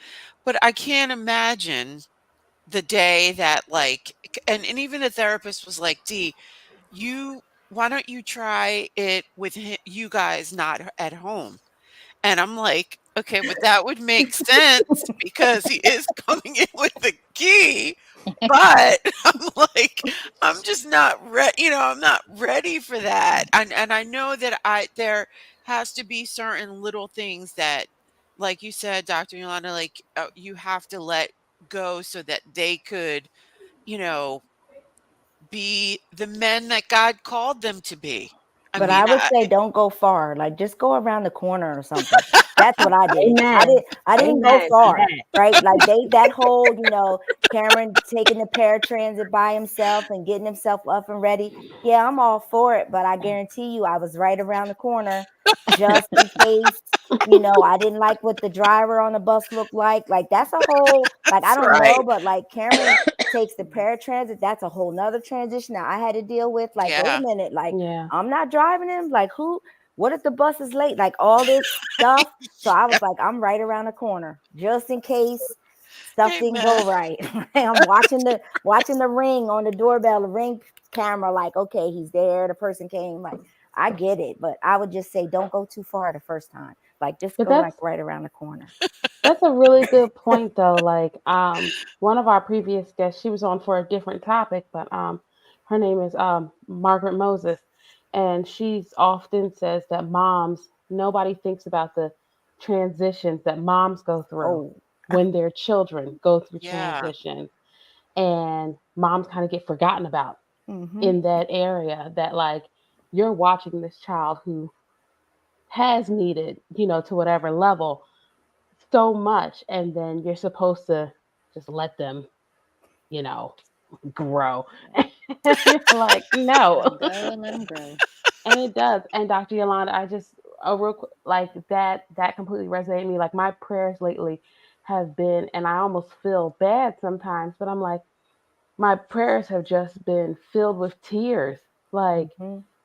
But I can't imagine the day that, like, and even the therapist was like, D, you why don't you try it with you guys not at home? And I'm like, "Okay, but that would make sense because he is coming in with the key." But I'm like, I'm just not ready. I'm not ready for that. And I know that there has to be certain little things that, like you said, Dr. Yolanda, like, you have to let go so that they could, you know, be the men that God called them to be. But I would say don't go far. Like just go around the corner or something. That's what I did. Amen. I didn't go far, right? Like that whole, Cameron taking the paratransit by himself and getting himself up and ready. Yeah, I'm all for it, but I guarantee you I was right around the corner just in case, I didn't like what the driver on the bus looked like. Like that's a whole, like I don't know, but like Cameron takes the paratransit, that's a whole nother transition that I had to deal with. Like, wait a minute, like I'm not driving him. Like what if the bus is late? Like all this stuff. So I was like, I'm right around the corner just in case stuff didn't go right. I'm watching the ring on the doorbell, the ring camera, like, okay, he's there. The person came. Like, I get it, but I would just say don't go too far the first time. Like just go like right around the corner. That's a really good point though. Like one of our previous guests, she was on for a different topic, but her name is Margaret Moses. And she's often says that nobody thinks about the transitions that moms go through when their children go through transitions. And moms kind of get forgotten about in that area, that like you're watching this child who has needed, to whatever level so much, and then you're supposed to just let them, grow. You're like, no. And let them grow. And it does. And Dr. Yolanda, I just like that completely resonated with me. Like my prayers lately have been, and I almost feel bad sometimes, but I'm like, my prayers have just been filled with tears. Like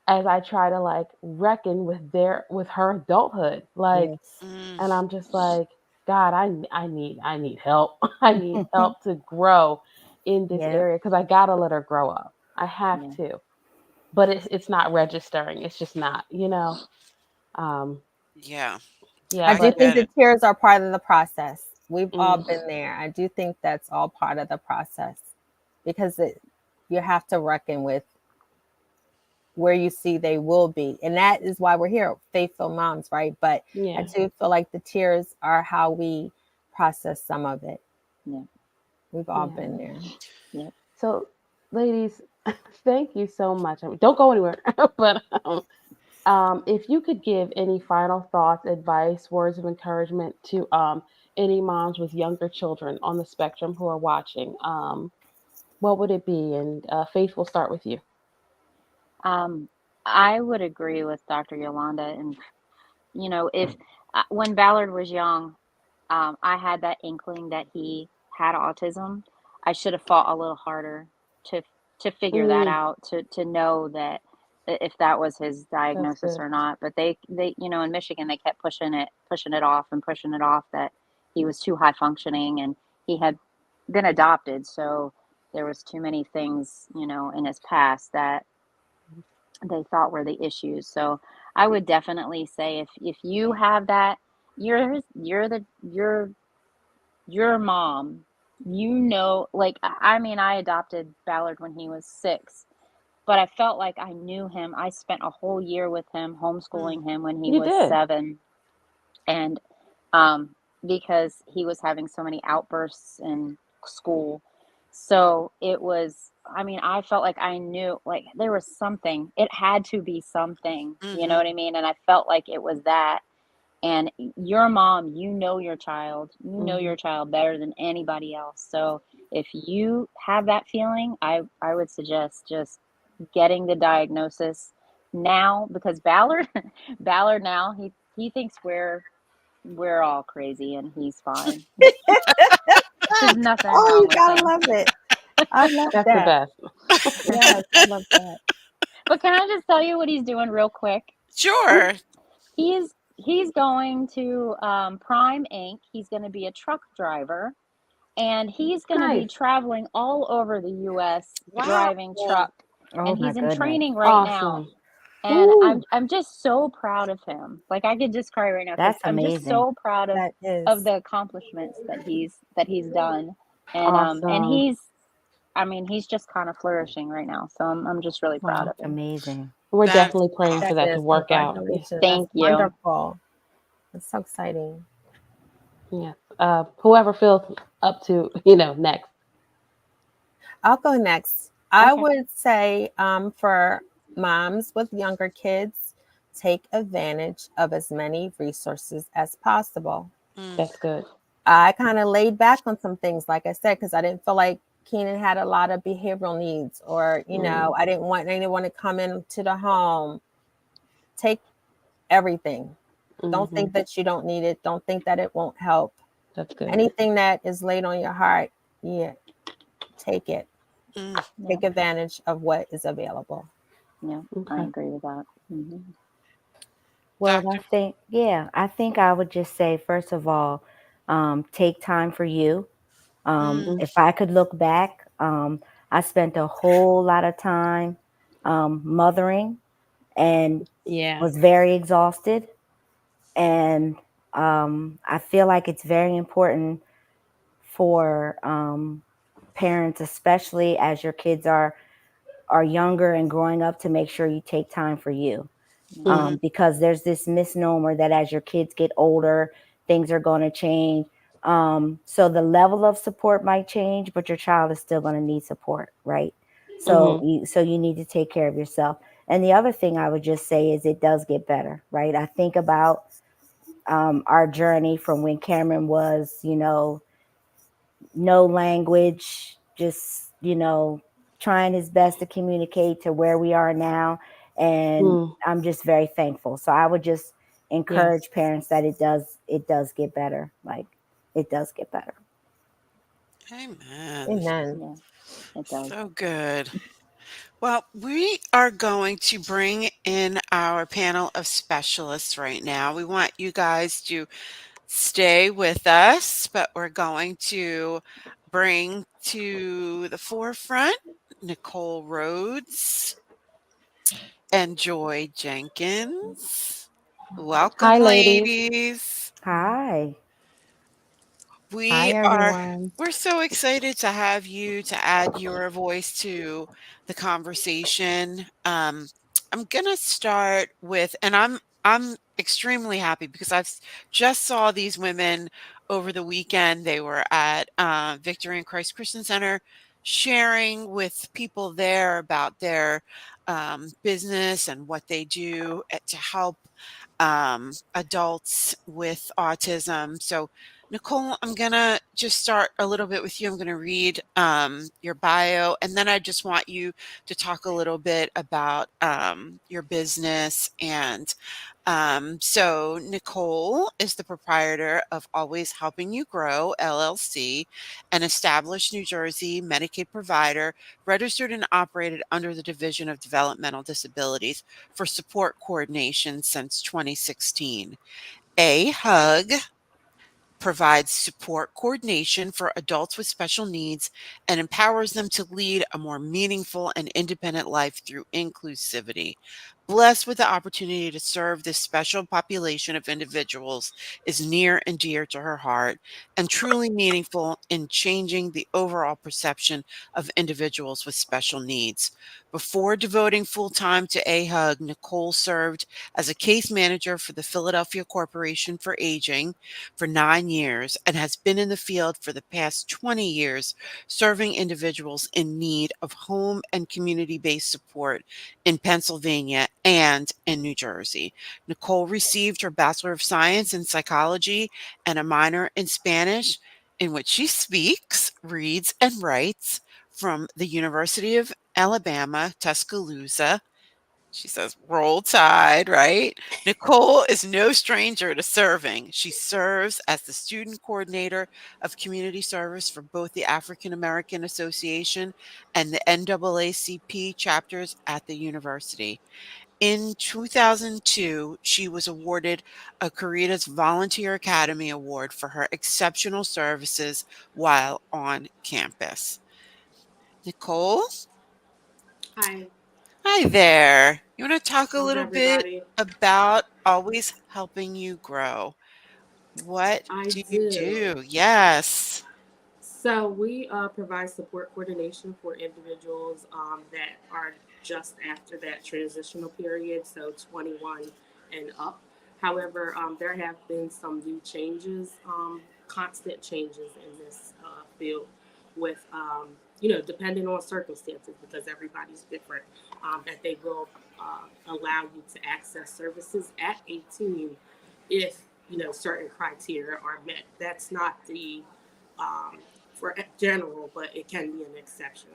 as I try to like reckon with her adulthood. Like and I'm just like, God, I need help. I need help to grow in this area because I gotta let her grow up. I have to. But it's not registering. It's just not, Yeah. I do think the tears are part of the process. We've all been there. I do think that's all part of the process because you have to reckon with where you see they will be. And that is why we're here, faithful moms, right? But I do feel like the tears are how we process some of it. Yeah. We've all been there. Yeah. So ladies, thank you so much. I mean, don't go anywhere. But if you could give any final thoughts, advice, words of encouragement to any moms with younger children on the spectrum who are watching, what would it be? And Faith, we'll start with you. I would agree with Dr. Yolanda. And, if when Ballard was young, I had that inkling that he had autism. I should have fought a little harder to figure that out, to know that if that was his diagnosis or not. But they in Michigan, they kept pushing it off, that he was too high functioning and he had been adopted. So there was too many things, in his past that they thought were the issues. So I would definitely say if you have that, you're your mom, like, I mean, I adopted Ballard when he was 6, but I felt like I knew him. I spent a whole year with him, homeschooling him when he was 7. And because he was having so many outbursts in school. So it was, I mean, I felt like I knew, like, there was something, it had to be something, you know what I mean? And I felt like it was that. And your mom, your child, your child better than anybody else. So if you have that feeling, I would suggest just getting the diagnosis now, because Ballard now, he thinks we're all crazy and he's fine. There's nothing wrong with him. Love it. I love That's that. the best. Yes, I love that. But can I just tell you what he's doing real quick? Sure. He's going to Prime Inc. He's going to be a truck driver, and he's going to be traveling all over the U.S. driving truck. And he's in training right now. And I'm just so proud of him. Like, I could just cry right now. That's amazing. I'm just so proud of the accomplishments that he's done. And and he's just kind of flourishing right now. So I'm just really proud of him. Amazing. We're definitely praying for that to work out. Thank you. Wonderful. It's so exciting. Yeah. Whoever feels up to, next. I'll go next. I Okay. would say for moms with younger kids, take advantage of as many resources as possible. Mm, That's good. I kind of laid back on some things, like I said, because I didn't feel like Keenan had a lot of behavioral needs, or Mm, I didn't want anyone to come into the home. Take everything. Don't mm-hmm. think that you don't need it. Don't think that it won't help. That's good. Anything that is laid on your heart, yeah, take it. mm. Yeah. Take advantage of what is available. Yeah. I Okay. agree with that. Well, Doctor. I think I would just say, first of all, take time for you. Mm, Mm, If I could look back, I spent a whole lot of time mothering and yeah. was very exhausted. And I feel like it's very important for parents, especially as your kids are younger and growing up, to make sure you take time for you. Yeah. mm, Because there's this misnomer that as your kids get older, things are going to change. So the level of support might change, but your child is still going to need support, right? So Mm-hmm. you need to take care of yourself. And the other thing I would just say is it does get better, right? I think about our journey from when Cameron was, no language, just, trying his best to communicate, to where we are now. And Mm, I'm just very thankful. So I would just yes. encourage parents that it does get better. Like, it does get better. amen. Amen. Yeah. It does. So good. Well, we are going to bring in our panel of specialists right now. We want you guys to stay with us, but we're going to bring to the forefront Nicole Rhodes and Joy Jenkins. Hi, Welcome, ladies. ladies. Hi. We Hi, are everyone. we're so excited to have you to add your voice to the conversation. I'm gonna start with, and I'm extremely happy because just saw these women over the weekend. They were at Victory in Christ Christian Center, sharing with people there about their business and what they do to help adults with autism. So, Nicole, I'm going to just start a little bit with you. I'm going to read your bio, and then I just want you to talk a little bit about your business. And so, Nicole is the proprietor of Always Helping You Grow, LLC, an established New Jersey Medicaid provider registered and operated under the Division of Developmental Disabilities for support coordination since 2016. A Hug provides support coordination for adults with special needs and empowers them to lead a more meaningful and independent life through inclusivity. Blessed with the opportunity to serve this special population of individuals is near and dear to her heart and truly meaningful in changing the overall perception of individuals with special needs. Before devoting full time to AHUG, Nicole served as a case manager for the Philadelphia Corporation for Aging for 9 years and has been in the field for the past 20 years, serving individuals in need of home and community based support in Pennsylvania and in New Jersey. Nicole received her Bachelor of Science in Psychology and a minor in Spanish, in which she speaks, reads, and writes from the University of Alabama, Tuscaloosa. She says, roll tide, right? Nicole is no stranger to serving. She serves as the student coordinator of community service for both the African American Association and the NAACP chapters at the university. In 2002, she was awarded a Caritas Volunteer Academy Award for her exceptional services while on campus. Nicole? Hi, Hi there. You want to talk a how's little bit everybody? about Always Helping You Grow? What I do you do. do? Yes. So we provide support coordination for individuals that are just after that transitional period, so 21 and up. However, there have been some new changes, constant changes in this field with, depending on circumstances, because everybody's different, that they will allow you to access services at 18 if, certain criteria are met. That's not the for general, but it can be an exception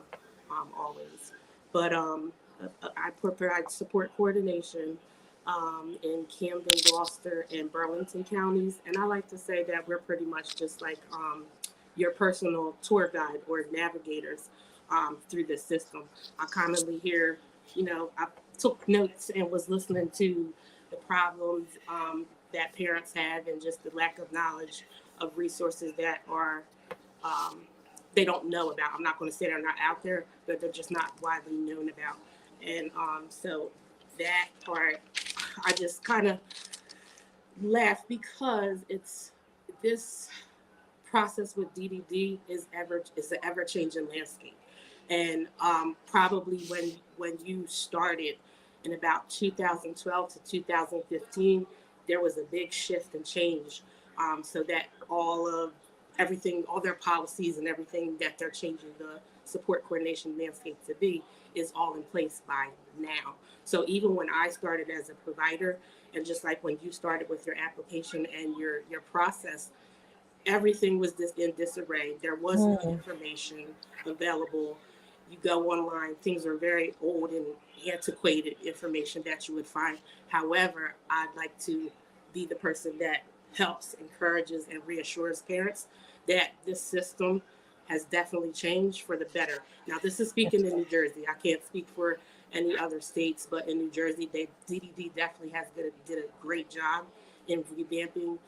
always. But I provide support coordination in Camden, Gloucester, and Burlington counties. And I like to say that we're pretty much just like your personal tour guide or navigators through the system. I commonly hear, I took notes and was listening to the problems that parents have and just the lack of knowledge of resources that are um, they don't know about. I'm not going to say they're not out there, but they're just not widely known about. And so that part, I just kind of laugh because it's this process with DDD is an ever changing landscape, and probably when you started in about 2012 to 2015, there was a big shift and change, so that everything, all their policies and everything that they're changing the support coordination landscape to be is all in place by now. So even when I started as a provider, and just like when you started with your application and your process, everything was in disarray. There was no information available. You go online, things are very old and antiquated information that you would find. However, I'd like to be the person that helps, encourages, and reassures parents that this system has definitely changed for the better. Now, this is speaking in New Jersey. I can't speak for any other states, but in New Jersey, DDD definitely did a great job in revamping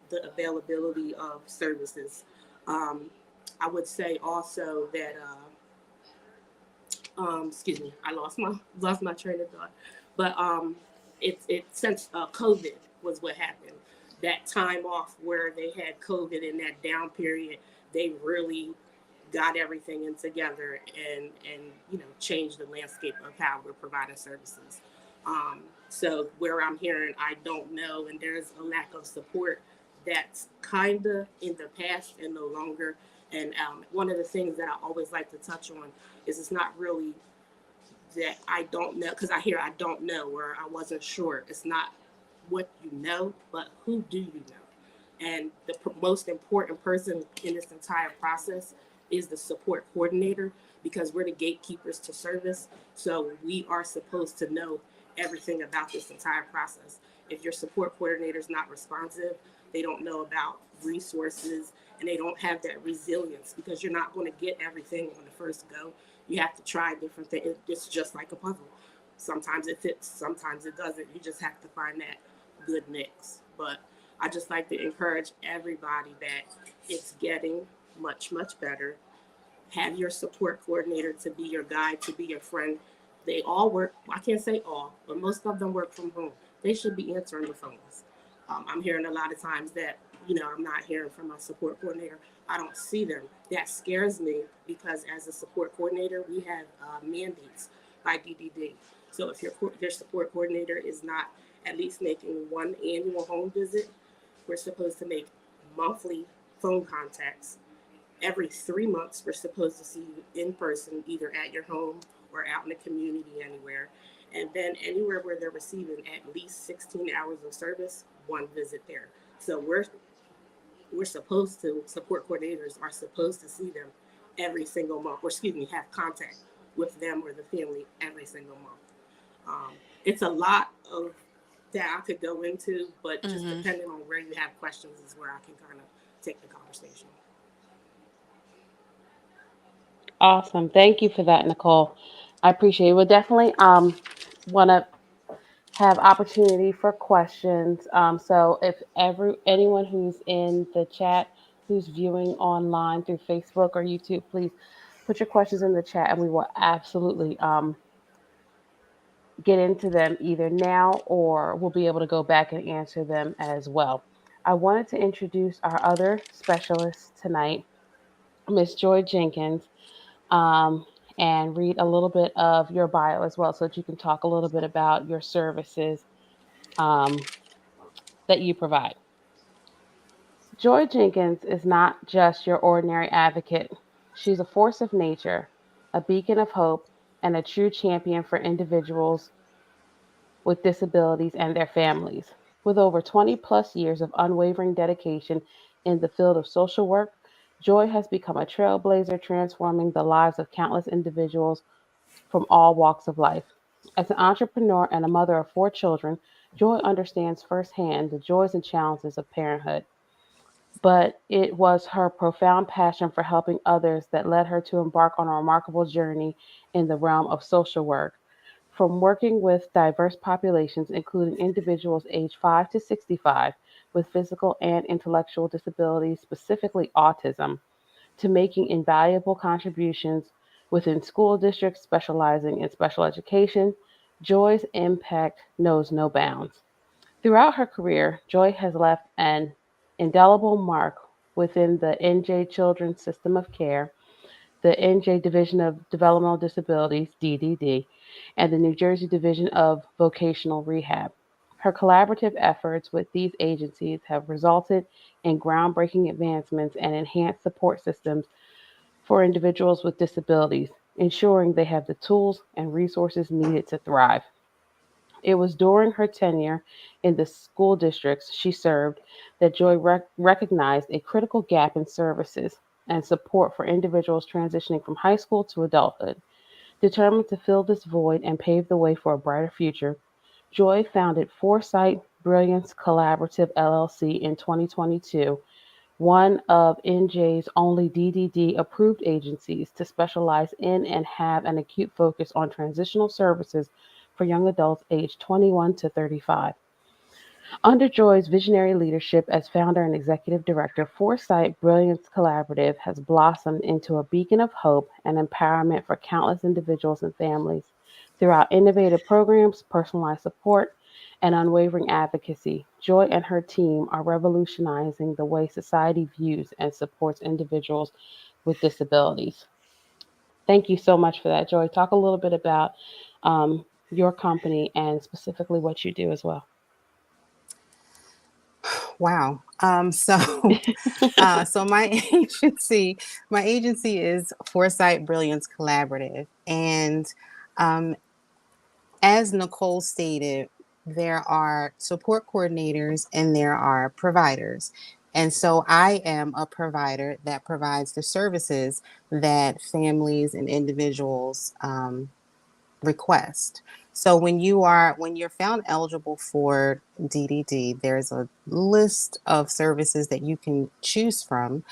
the availability of services. Um, I would say also that, excuse me, I lost my train of thought. But it since COVID was what happened. That time off where they had COVID in that down period, they really got everything in together and changed the landscape of how we're providing services. So where I'm hearing I don't know and there's a lack of support, that's kind of in the past and no longer. And one of the things that I always like to touch on is it's not really that I don't know, because I hear I don't know or I wasn't sure. It's not what you know, but who do you know? And the most important person in this entire process is the support coordinator, because we're the gatekeepers to service. So we are supposed to know everything about this entire process. If your support coordinator is not responsive, they don't know about resources, and they don't have that resilience, because you're not going to get everything on the first go. You have to try different things. It's just like a puzzle. Sometimes it fits, sometimes it doesn't. You just have to find that good mix. But I just like to encourage everybody that it's getting much, much better. Have your support coordinator to be your guide, to be your friend. They all work, I can't say all, but most of them work from home. They should be answering the phones. I'm hearing a lot of times that, I'm not hearing from my support coordinator. I don't see them. That scares me, because as a support coordinator, we have mandates by DDD. So if your support coordinator is not at least making one annual home visit, we're supposed to make monthly phone contacts. Every 3 months, we're supposed to see you in person, either at your home or out in the community anywhere. And then anywhere where they're receiving at least 16 hours of service, one visit there. So we're supposed to, support coordinators are supposed to see them every single month, or excuse me, have contact with them or the family every single month. It's a lot of that I could go into, but just depending on where you have questions is where I can kind of take the conversation. Awesome. Thank you for that, Nicole. I appreciate it. We'll definitely want to have opportunity for questions. So if anyone who's in the chat, who's viewing online through Facebook or YouTube, please put your questions in the chat and we will absolutely get into them either now or we'll be able to go back and answer them as well. I wanted to introduce our other specialist tonight, Miss Joy Jenkins, um, and read a little bit of your bio as well so that you can talk a little bit about your services um, that you provide. Joy Jenkins is not just your ordinary advocate. She's a force of nature, a beacon of hope, and a true champion for individuals with disabilities and their families. With over 20 plus years of unwavering dedication in the field of social work, Joy has become a trailblazer transforming the lives of countless individuals from all walks of life. As an entrepreneur and a mother of 4 children, Joy understands firsthand the joys and challenges of parenthood. But it was her profound passion for helping others that led her to embark on a remarkable journey in the realm of social work. From working with diverse populations, including individuals aged 5 to 65 with physical and intellectual disabilities, specifically autism, to making invaluable contributions within school districts specializing in special education, Joy's impact knows no bounds. Throughout her career, Joy has left an indelible mark within the NJ Children's System of Care, the NJ Division of Developmental Disabilities, DDD, and the New Jersey Division of Vocational Rehab. Her collaborative efforts with these agencies have resulted in groundbreaking advancements and enhanced support systems for individuals with disabilities, ensuring they have the tools and resources needed to thrive. It was during her tenure in the school districts she served that Joy recognized a critical gap in services and support for individuals transitioning from high school to adulthood. Determined to fill this void and pave the way for a brighter future, Joy founded Forsight Brilliance Collaborative LLC in 2022, one of NJ's only DDD approved agencies to specialize in and have an acute focus on transitional services for young adults aged 21 to 35. Under Joy's visionary leadership as founder and executive director, Foresight Brilliance Collaborative has blossomed into a beacon of hope and empowerment for countless individuals and families. Throughout innovative programs, personalized support, and unwavering advocacy, Joy and her team are revolutionizing the way society views and supports individuals with disabilities. Thank you so much for that, Joy. Talk a little bit about your company and specifically what you do as well. Wow. So my agency is Foresight Brilliance Collaborative, and um, as Nicole stated, there are support coordinators and there are providers. And so I am a provider that provides the services that families and individuals request. So when you're found eligible for DDD, there's a list of services that you can choose from.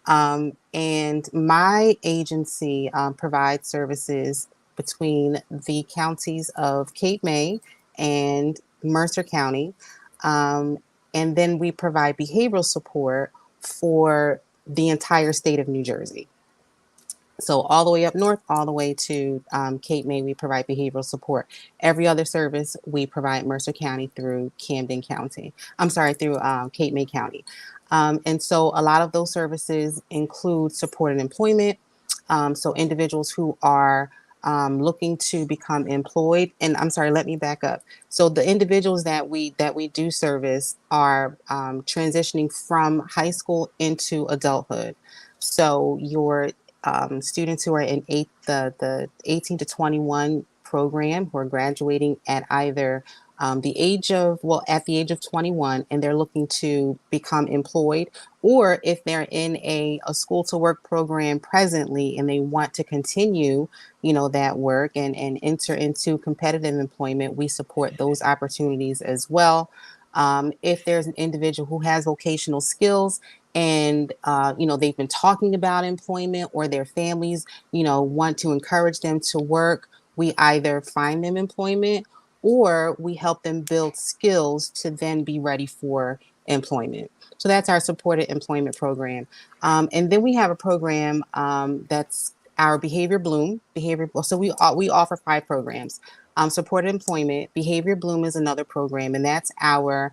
And my agency provides services between the counties of Cape May and Mercer County. Um, and then we provide behavioral support for the entire state of New Jersey. So all the way up north, all the way to Cape May, we provide behavioral support. Every other service, we provide Mercer County through Camden County. I'm sorry, through Cape May County. And so a lot of those services include support and employment. So individuals who are looking to become employed. And I'm sorry, let me back up. So the individuals that we do service are transitioning from high school into adulthood. So your students who are in the 18 to 21 program who are graduating at either at the age of 21 and they're looking to become employed, or if they're in a school to work program presently and they want to continue, that work and enter into competitive employment, we support those opportunities as well. If there's an individual who has vocational skills and they've been talking about employment, or their families want to encourage them to work, we either find them employment or we help them build skills to then be ready for employment. So that's our supported employment program. And then we have a program that's our Behavior Bloom. So we offer 5 programs. Supported employment. Behavior Bloom is another program, and that's our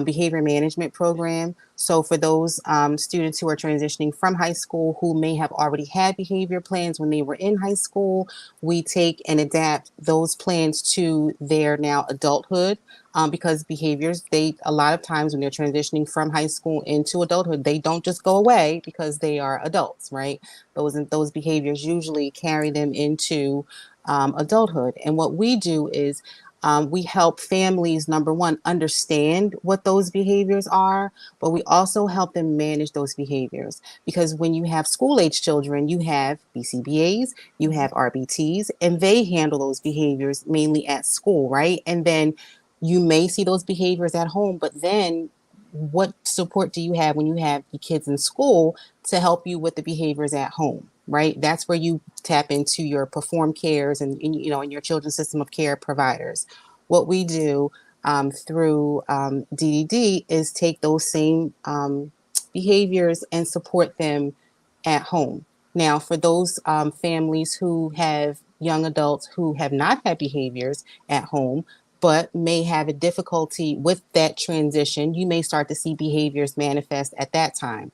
behavior management program. So for those students who are transitioning from high school who may have already had behavior plans when they were in high school, we take and adapt those plans to their now adulthood. Because behaviors, a lot of times when they're transitioning from high school into adulthood, they don't just go away because they are adults, right? Those behaviors usually carry them into adulthood. And what we do is we help families, number one, understand what those behaviors are, but we also help them manage those behaviors. Because when you have school age children, you have BCBAs, you have RBTs, and they handle those behaviors mainly at school, right? And then you may see those behaviors at home, but then what support do you have when you have your kids in school to help you with the behaviors at home, right? That's where you tap into your perform cares and your children's system of care providers. What we do through DDD is take those same behaviors and support them at home. Now, for those families who have young adults who have not had behaviors at home, but may have a difficulty with that transition, you may start to see behaviors manifest at that time.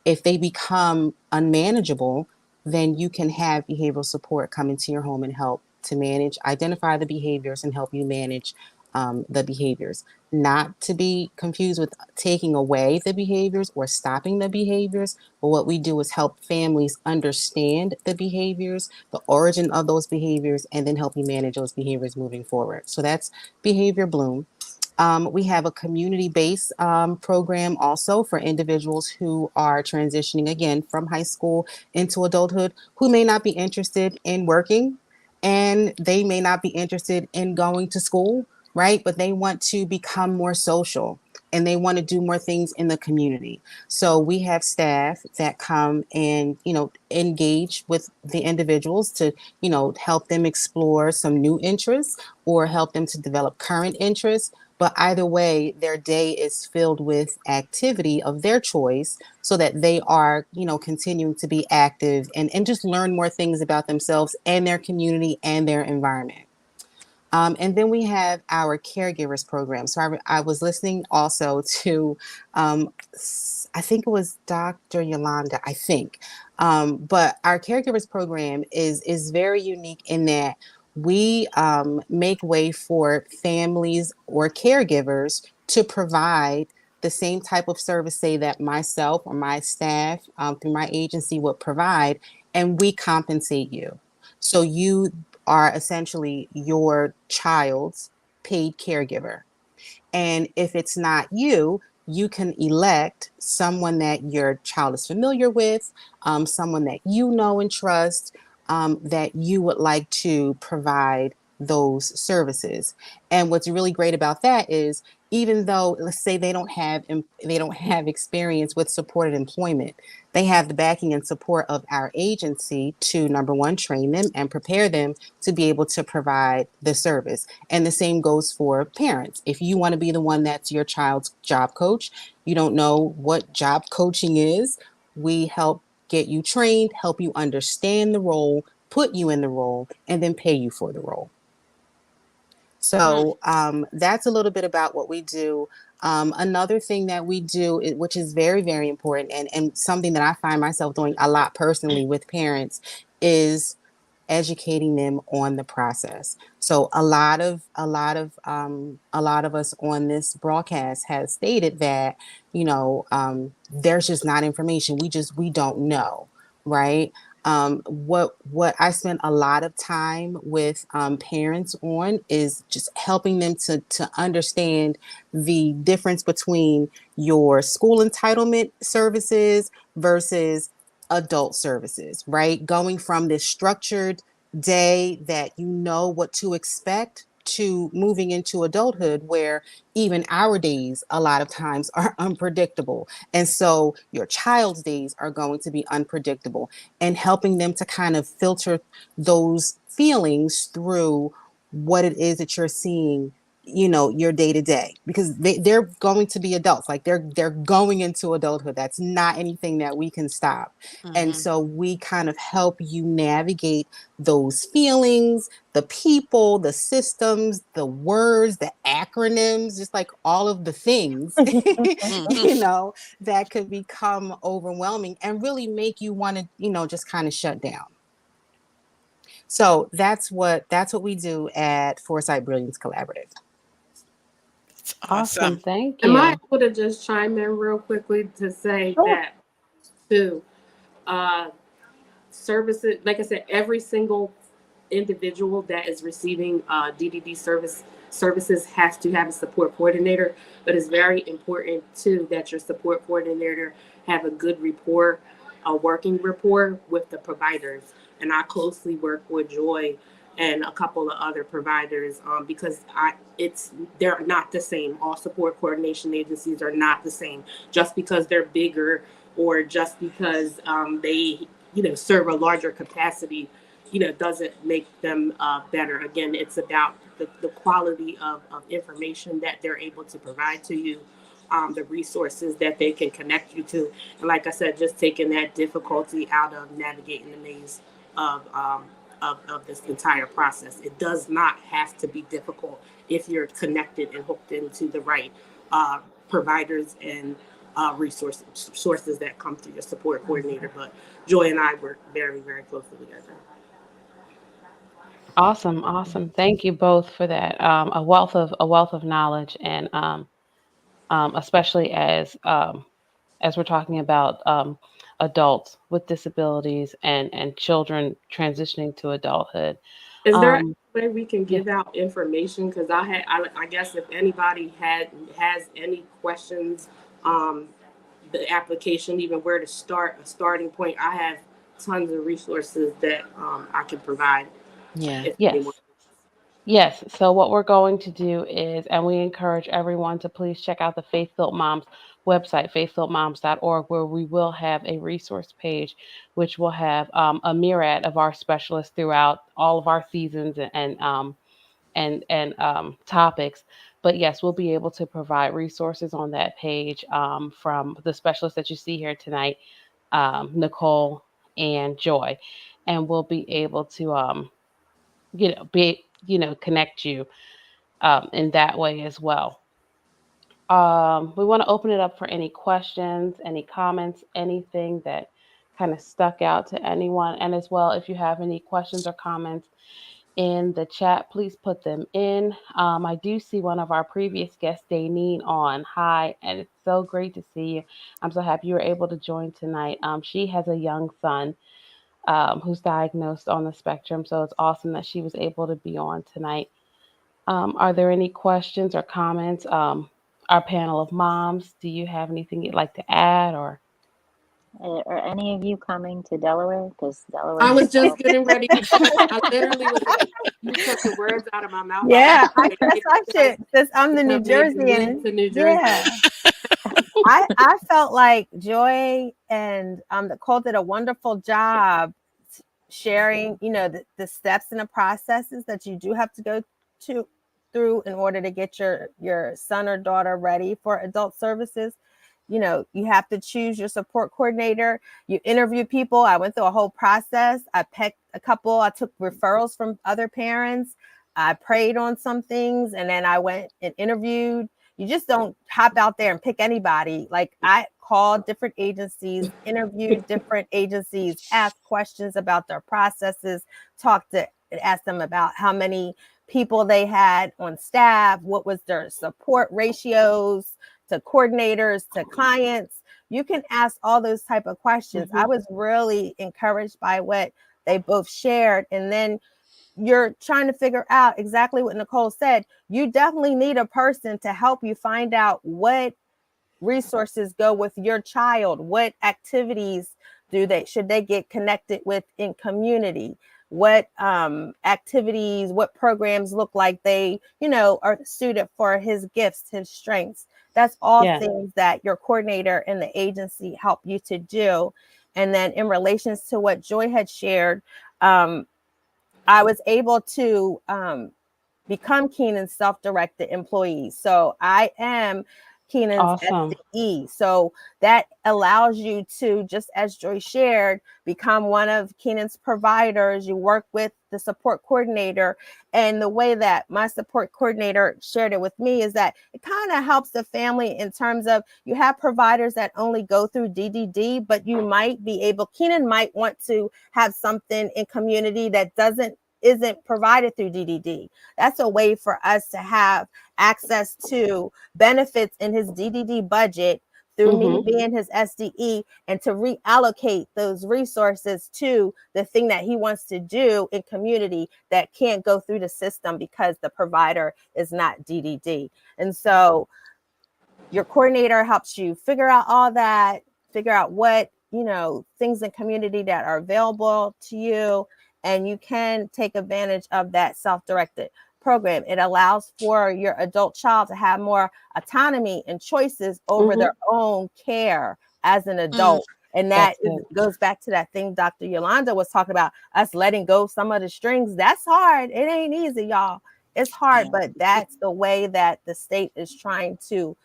If they become unmanageable, then you can have behavioral support come into your home and help to manage, identify the behaviors and help you manage the behaviors. Not to be confused with taking away the behaviors or stopping the behaviors, but what we do is help families understand the behaviors, the origin of those behaviors, and then help you manage those behaviors moving forward. So that's Behavior Bloom. We have a community-based program also for individuals who are transitioning again from high school into adulthood, who may not be interested in working and they may not be interested in going to school, right? But they want to become more social and they want to do more things in the community. So we have staff that come and, engage with the individuals to, help them explore some new interests or help them to develop current interests. But either way, their day is filled with activity of their choice so that they are, continuing to be active and just learn more things about themselves and their community and their environment. And then we have our caregivers program. So I was listening also to, I think it was Dr. Yolanda, I think. But our caregivers program is very unique in that we make way for families or caregivers to provide the same type of service, say, that myself or my staff through my agency would provide, and we compensate you. So you are essentially your child's paid caregiver. And if it's not you, you can elect someone that your child is familiar with, someone that you know and trust, that you would like to provide those services. And what's really great about that is, even though, let's say, they don't have experience with supported employment, they have the backing and support of our agency to, number one, train them and prepare them to be able to provide the service. And the same goes for parents. If you want to be the one that's your child's job coach, you don't know what job coaching is, we help get you trained, help you understand the role, put you in the role, and then pay you for the role. So that's a little bit about what we do. Another thing that we do, which is very, very important, and something that I find myself doing a lot personally with parents, is educating them on the process. So a lot of us on this broadcast has stated that, there's just not information. We don't know, right? What I spend a lot of time with parents on is just helping them to understand the difference between your school entitlement services versus adult services, right? Going from this structured day that you know what to expect to moving into adulthood, where even our days a lot of times are unpredictable. And so your child's days are going to be unpredictable, and helping them to kind of filter those feelings through what it is that you're seeing your day to day, because they're going to be adults. Like they're going into adulthood. That's not anything that we can stop. And so we kind of help you navigate those feelings, the people, the systems, the words, the acronyms, just like all of the things, that could become overwhelming and really make you want to, just kind of shut down. So that's what we do at Forsight Brilliance Collaborative. It's awesome. Thank you. Am I able to just chime in real quickly to say that too? Services, like I said, every single individual that is receiving DDD services has to have a support coordinator, but it's very important too that your support coordinator have a good rapport, a working rapport with the providers. And I closely work with Joy and a couple of other providers because they're not the same. All support coordination agencies are not the same. Just because they're bigger or just because they serve a larger capacity, doesn't make them better. Again, it's about the quality of information that they're able to provide to you, the resources that they can connect you to. And like I said, just taking that difficulty out of navigating the maze of this entire process. It does not have to be difficult if you're connected and hooked into the right providers and sources that come through your support coordinator. But Joy and I work very, very closely together. Awesome. Thank you both for that. A wealth of knowledge, and especially as we're talking about adults with disabilities and children transitioning to adulthood. Is there any way we can give out information? Because I guess if anybody has any questions, the application, even where to start, a starting point, I have tons of resources that I can provide. Yes. So what we're going to do is, and we encourage everyone to please check out the Faith Filled Moms website, faithfilledmoms.org, where we will have a resource page, which will have a myriad of our specialists throughout all of our seasons and topics. But yes, we'll be able to provide resources on that page from the specialists that you see here tonight, Nicole and Joy, and we'll be able to connect you in that way as well. We want to open it up for any questions, any comments, anything that kind of stuck out to anyone. And as well, if you have any questions or comments in the chat, please put them in. I do see one of our previous guests, Dayneen, on. Hi, and it's so great to see you. I'm so happy you were able to join tonight. She has a young son who's diagnosed on the spectrum, so it's awesome that she was able to be on tonight. Are there any questions or comments? Our panel of moms, do you have anything you'd like to add, or are any of you coming to Delaware? Because Delaware. I was just getting ready. I literally was. You took the words out of my mouth. Yeah, that's my shit. Because I'm the New Jerseyan. To New Jersey. Yeah. I felt like Joy and Nicole did a wonderful job sharing, the steps and the processes that you do have to go through in order to get your son or daughter ready for adult services. You have to choose your support coordinator. You interview people. I went through a whole process. I picked a couple. I took referrals from other parents. I prayed on some things, and then I went and interviewed. You just don't hop out there and pick anybody. Like, I called different agencies, interviewed different agencies, asked questions about their processes, asked them about how many people they had on staff, what was their support ratios to coordinators, to clients. You can ask all those type of questions. I was really encouraged by what they both shared. And then you're trying to figure out exactly what Nicole said. You definitely need a person to help you find out what resources go with your child, what activities should they get connected with in community, what activities, what programs look like they are suited for his gifts, his strengths. That's all things that your coordinator and the agency help you to do. And then in relations to what Joy had shared, I was able to become Keenan's self-directed employees. So I am Keenan's Awesome. SDE. So that allows you to, just as Joy shared, become one of Keenan's providers. You work with the support coordinator. And the way that my support coordinator shared it with me is that it kind of helps the family in terms of, you have providers that only go through DDD, but you might be able, Keenan might want to have something in community that isn't provided through DDD. That's a way for us to have access to benefits in his DDD budget through me being his SDE, and to reallocate those resources to the thing that he wants to do in community that can't go through the system because the provider is not DDD. And so your coordinator helps you figure out all that, figure out what, things in community that are available to you, and you can take advantage of that self-directed program. It allows for your adult child to have more autonomy and choices over their own care as an adult. And that goes back to that thing Dr. Yolanda was talking about, us letting go some of the strings. That's hard. It ain't easy, y'all. It's hard, but that's the way that the state is trying to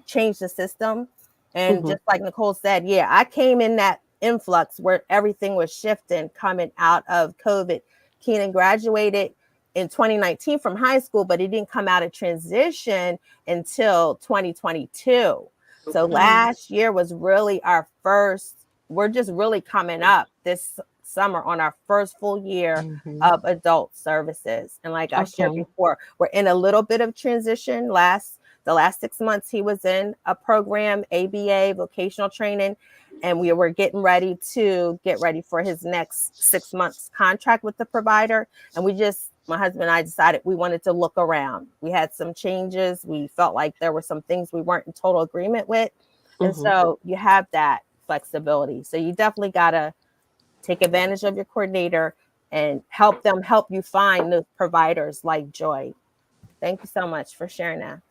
change the system. And just like Nicole said, yeah, I came in that influx where everything was shifting coming out of COVID. Keenan graduated in 2019 from high school, but he didn't come out of transition until 2022. So last year was really our first, we're just really coming up this summer on our first full year of adult services. And like I shared before, we're in a little bit of transition. The last 6 months he was in a program, ABA, vocational training, and we were getting ready for his next 6 months contract with the provider. And my husband and I decided we wanted to look around. We had some changes. We felt like there were some things we weren't in total agreement with. And so you have that flexibility. So you definitely got to take advantage of your coordinator and help you find the providers like Joy. Thank you so much for sharing that.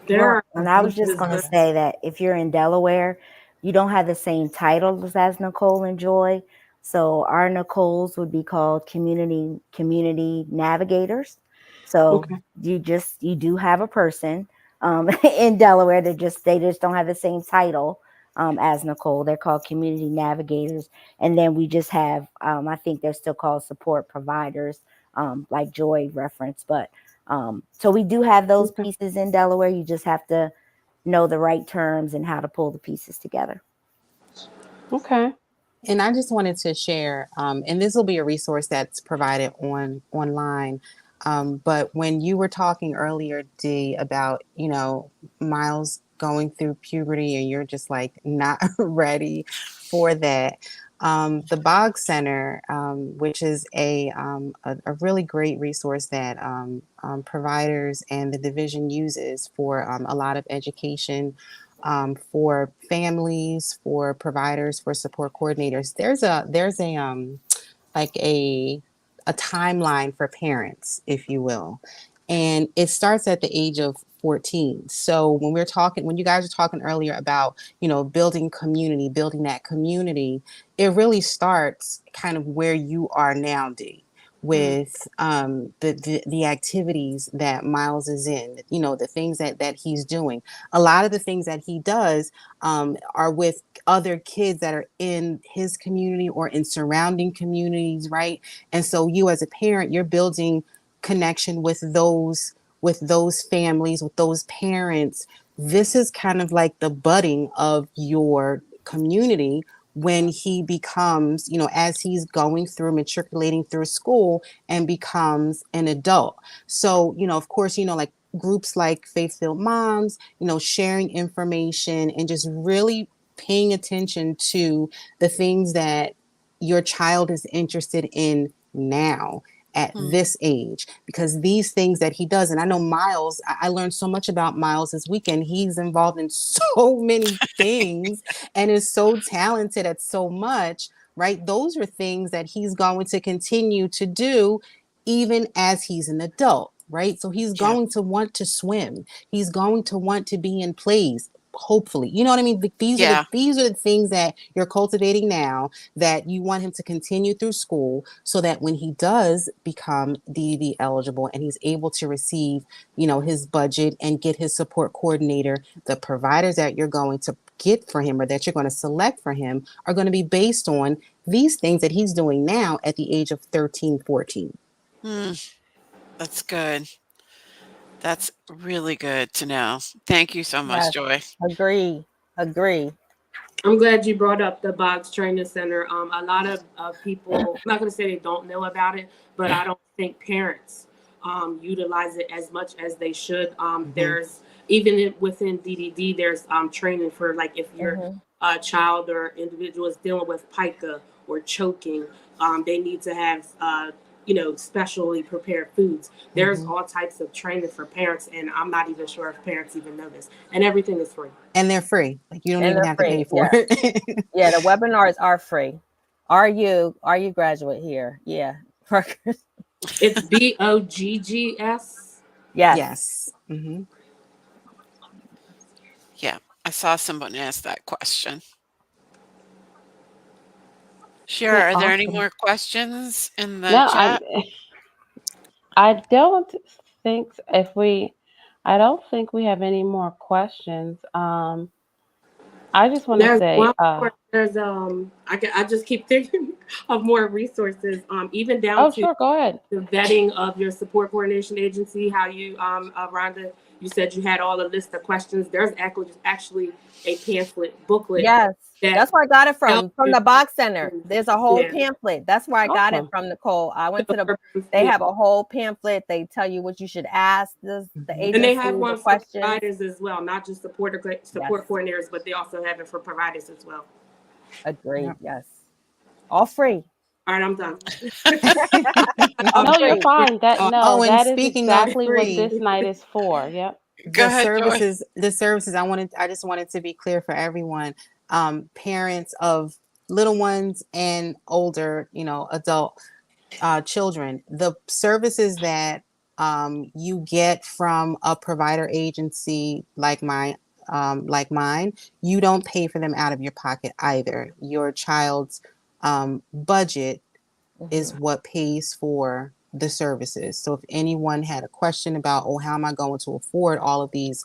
And I was just going to say that if you're in Delaware, you don't have the same titles as Nicole and Joy. So our Nicoles would be called community navigators. So you do have a person in Delaware that they just don't have the same title as Nicole. They're called community navigators. And then we just have, I think they're still called support providers, like Joy referenced. But so we do have those pieces in Delaware. You just have to know the right terms and how to pull the pieces together. Okay. And I just wanted to share, and this will be a resource that's provided online. But when you were talking earlier, Dee, about, Miles going through puberty and you're just like not ready for that. The Bog Center, which is a really great resource that providers and the division uses for a lot of education for families, for providers, for support coordinators. There's a timeline for parents, if you will. And it starts at the age of 14. So when you guys were talking earlier about, building that community, it really starts kind of where you are now, Dee, with the activities that Miles is in, the things that he's doing. A lot of the things that he does are with other kids that are in his community or in surrounding communities, right? And so you as a parent, you're building connection with those families, with those parents. This is kind of like the budding of your community when he becomes, as he's going through matriculating through school and becomes an adult. So, of course, like groups like Faith-Filled Moms, sharing information and just really paying attention to the things that your child is interested in now at this age, because these things that he does, and I know Miles, I learned so much about Miles this weekend. He's involved in so many things and is so talented at so much, right? Those are things that he's going to continue to do even as he's an adult, right? So he's going to want to swim. He's going to want to be in plays. hopefully, you know what I mean? These Yeah. are the things that you're cultivating now, that you want him to continue through school, so that when he does become DED eligible and he's able to receive, his budget and get his support coordinator, the providers that you're going to get for him or that you're going to select for him are going to be based on these things that he's doing now at the age of 13, 14. That's good. That's really good to know. Thank you so much, Yes. Joy. Agree. I'm glad you brought up the Boggs Training Center. A lot of people, I'm not going to say they don't know about it, but I don't think parents utilize it as much as they should. There's, even within DDD, there's training for, like, if your child or individual is dealing with pica or choking, they need to have, specially prepared foods. There's all types of training for parents, and I'm not even sure if parents even know this. And everything is free. And they're free. Like, you don't And even they're have to free, pay for it. Yeah, the webinars are free. Are you graduate here? Yeah. It's BOGGS. Yes. Yeah, I saw someone ask that question. Sure. Are there any more questions in the chat? I don't think we have any more questions. I just want to say, there's I just keep thinking of more resources, even down to sure, go ahead. The vetting of your support coordination agency. How you Rhonda, you said you had all a list of questions. There's actually a pamphlet booklet. Yes, that's where I got it from the Boggs Center. There's a whole pamphlet. That's where I got it from, Nicole. I went to they have a whole pamphlet. They tell you what you should ask the agency. And they have one for providers as well, not just support coordinators, but they also have it for providers as well. Agreed. Yes. All free. All right, I'm done. No, you're fine. That is exactly what free, this night is for. Yep. Go ahead, Joy. The services I just wanted to be clear for everyone. Parents of little ones and older, adult children, the services that you get from a provider agency like mine, you don't pay for them out of your pocket either. Your child's budget is what pays for the services. So if anyone had a question about, how am I going to afford all of these,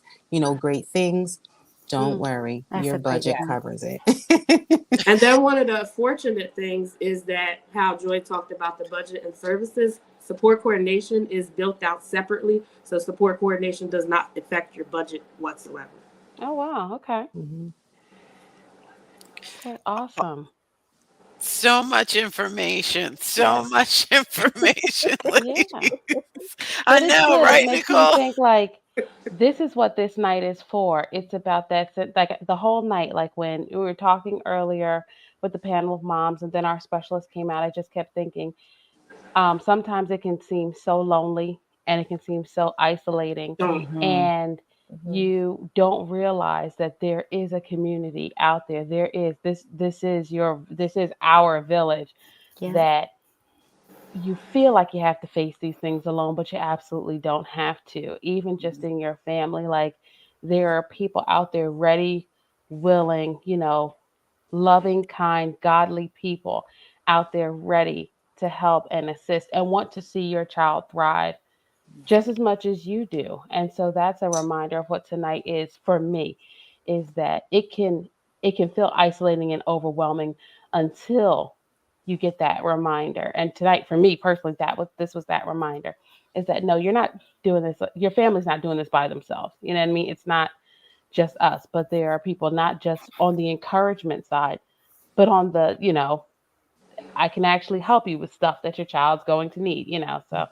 great things, don't worry, your budget covers it. And then one of the fortunate things is that how Joy talked about the budget and services, support coordination is built out separately. So support coordination does not affect your budget whatsoever. Oh, wow. Okay. Okay, awesome. So much information. Much information. I know, right, Nicole? Me think, like, this is what this night is for. It's about that, like, the whole night. Like, when we were talking earlier with the panel of moms, and then our specialist came out, I just kept thinking, sometimes it can seem so lonely and it can seem so isolating, and you don't realize that there is a community out there. There is this is our village, that you feel like you have to face these things alone, but you absolutely don't have to. Even just in your family, like, there are people out there ready, willing, loving, kind, godly people out there ready to help and assist and want to see your child thrive just as much as you do. And so that's a reminder of what tonight is for me, is that it can feel isolating and overwhelming until you get that reminder. And tonight, for me personally, this was that reminder, is that no, you're not doing this. Your family's not doing this by themselves. You know what I mean? It's not just us, but there are people not just on the encouragement side, but on the, I can actually help you with stuff that your child's going to need, So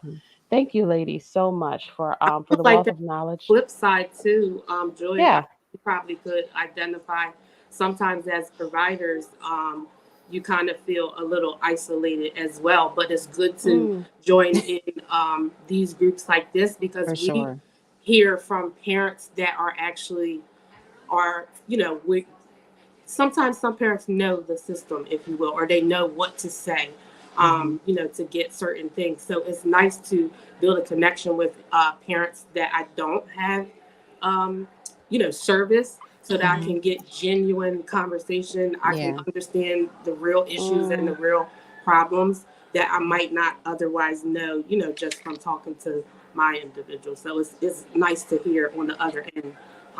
thank you, ladies, so much for the wealth of knowledge. Flip side too, Joy, you probably could identify sometimes as providers, you kind of feel a little isolated as well, but it's good to join in these groups like this, because we hear from parents that sometimes some parents know the system, if you will, or they know what to say, to get certain things. So it's nice to build a connection with parents that I don't have, service, so that I can get genuine conversation. I can understand the real issues and the real problems that I might not otherwise know, just from talking to my individual. So it's nice to hear on the other end.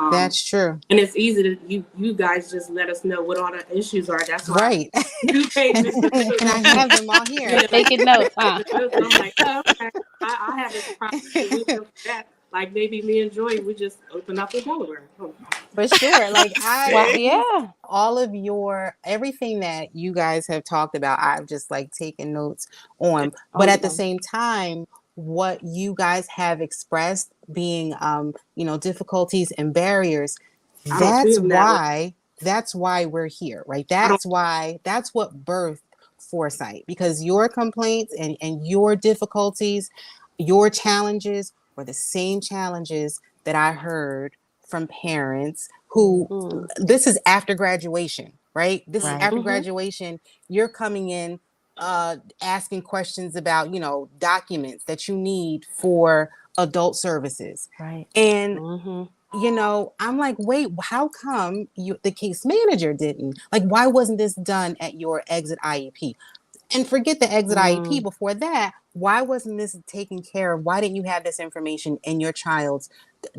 That's true. And it's easy to you guys just let us know what all the issues are. That's why you paid Mr. And I have them all here. Taking notes, huh? I'm like, oh, okay. I have this problem. Like maybe me and Joy, we just open up in Delaware. For sure. Like all of everything that you guys have talked about, I've just like taken notes on. But at the same time, what you guys have expressed being difficulties and barriers, that's why we're here, right? That's what birthed Forsight, because your complaints and your difficulties, your challenges were the same challenges that I heard from parents who this is after graduation, right? This is after graduation. You're coming in asking questions about, documents that you need for adult services. Right. And I'm like, wait, how come the case manager didn't? Like, why wasn't this done at your exit IEP? And forget the exit IEP. Before that, why wasn't this taken care of? Why didn't you have this information in your child's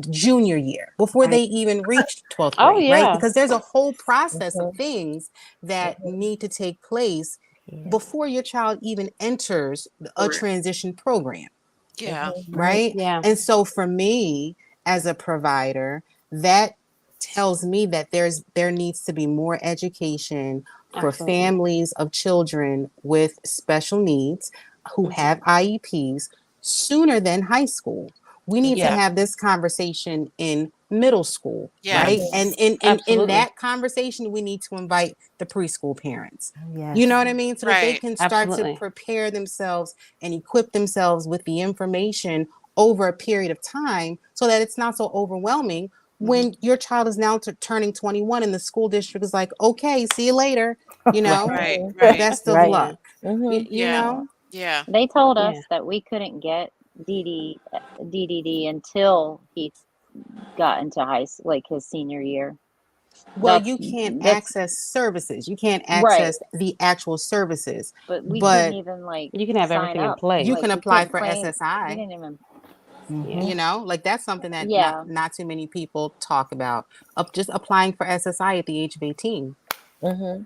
junior year before they even reached 12th grade, right? Because there's a whole process of things that need to take place before your child even enters a transition program. Yeah. Right? Yeah. And so for me as a provider, that tells me that there needs to be more education for families of children with special needs who have IEPs sooner than high school. We need to have this conversation in middle school, right? And in that conversation, we need to invite the preschool parents. Yes. You know what I mean? So that they can start to prepare themselves and equip themselves with the information over a period of time so that it's not so overwhelming when your child is now turning 21 and the school district is like, okay, see you later, best of luck. You know? Yeah. They told us that we couldn't get DDD until he got into high school, like his senior year. Well, you can't access services. You can't access the actual services. But we couldn't even you can have everything in place. You can apply for SSI. We didn't even. Like that's something that not too many people talk about. Just applying for SSI at the age of 18. Yeah,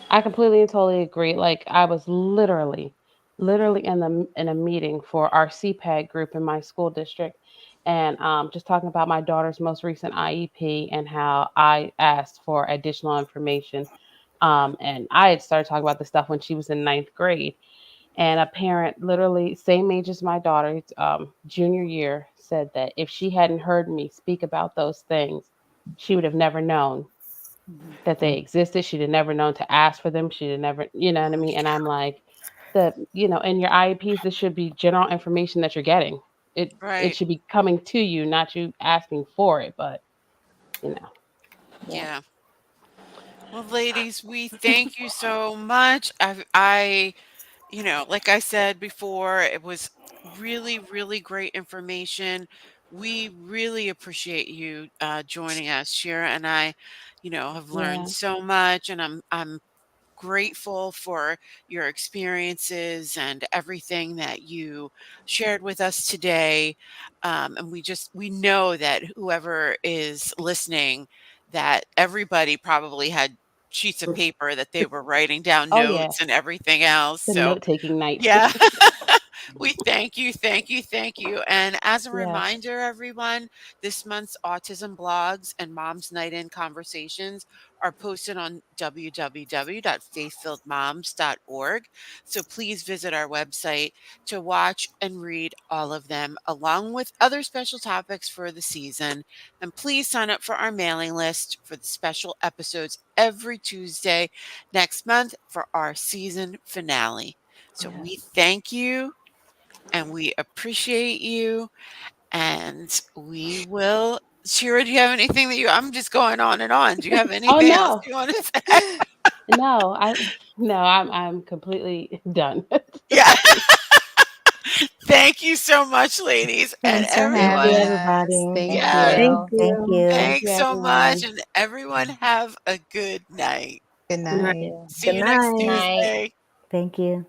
I completely and totally agree. Like I was literally in a meeting for our CPAD group in my school district, and just talking about my daughter's most recent IEP and how I asked for additional information. And I had started talking about this stuff when she was in 9th grade. And a parent, literally same age as my daughter, junior year, said that if she hadn't heard me speak about those things, she would have never known that they existed. She'd have never known to ask for them. She'd have never, you know what I mean? And I'm like, in your IEPs, this should be general information that you're getting. It should be coming to you, not you asking for it. But, Yeah. Well, ladies, we thank you so much. I like I said before, it was really, really great information. We really appreciate you joining us. Shira and I, have learned so much, and I'm grateful for your experiences and everything that you shared with us today. And we know that whoever is listening, that everybody probably had sheets of paper that they were writing down notes and everything else. The note-taking night. Yeah. We thank you, thank you, thank you. And as a reminder, everyone, this month's autism blogs and Mom's Night In conversations are posted on www.faithfilledmoms.org. So please visit our website to watch and read all of them, along with other special topics for the season. And please sign up for our mailing list for the special episodes every Tuesday next month for our season finale. So we thank you and we appreciate you, and we will. Shira, do you have anything that I'm just going on and on. Do you have anything else you want to say? No, I'm completely done. Yeah. Thank you so much, ladies, and Thanks for Thank you, everyone. having us. everybody. Thank Thank Yes, Thank you. Thank you. you. Thank you, thanks so much, everyone. and everyone have a good night. Good Good night. night. You. See Good you next night. Night. Tuesday. Thank you.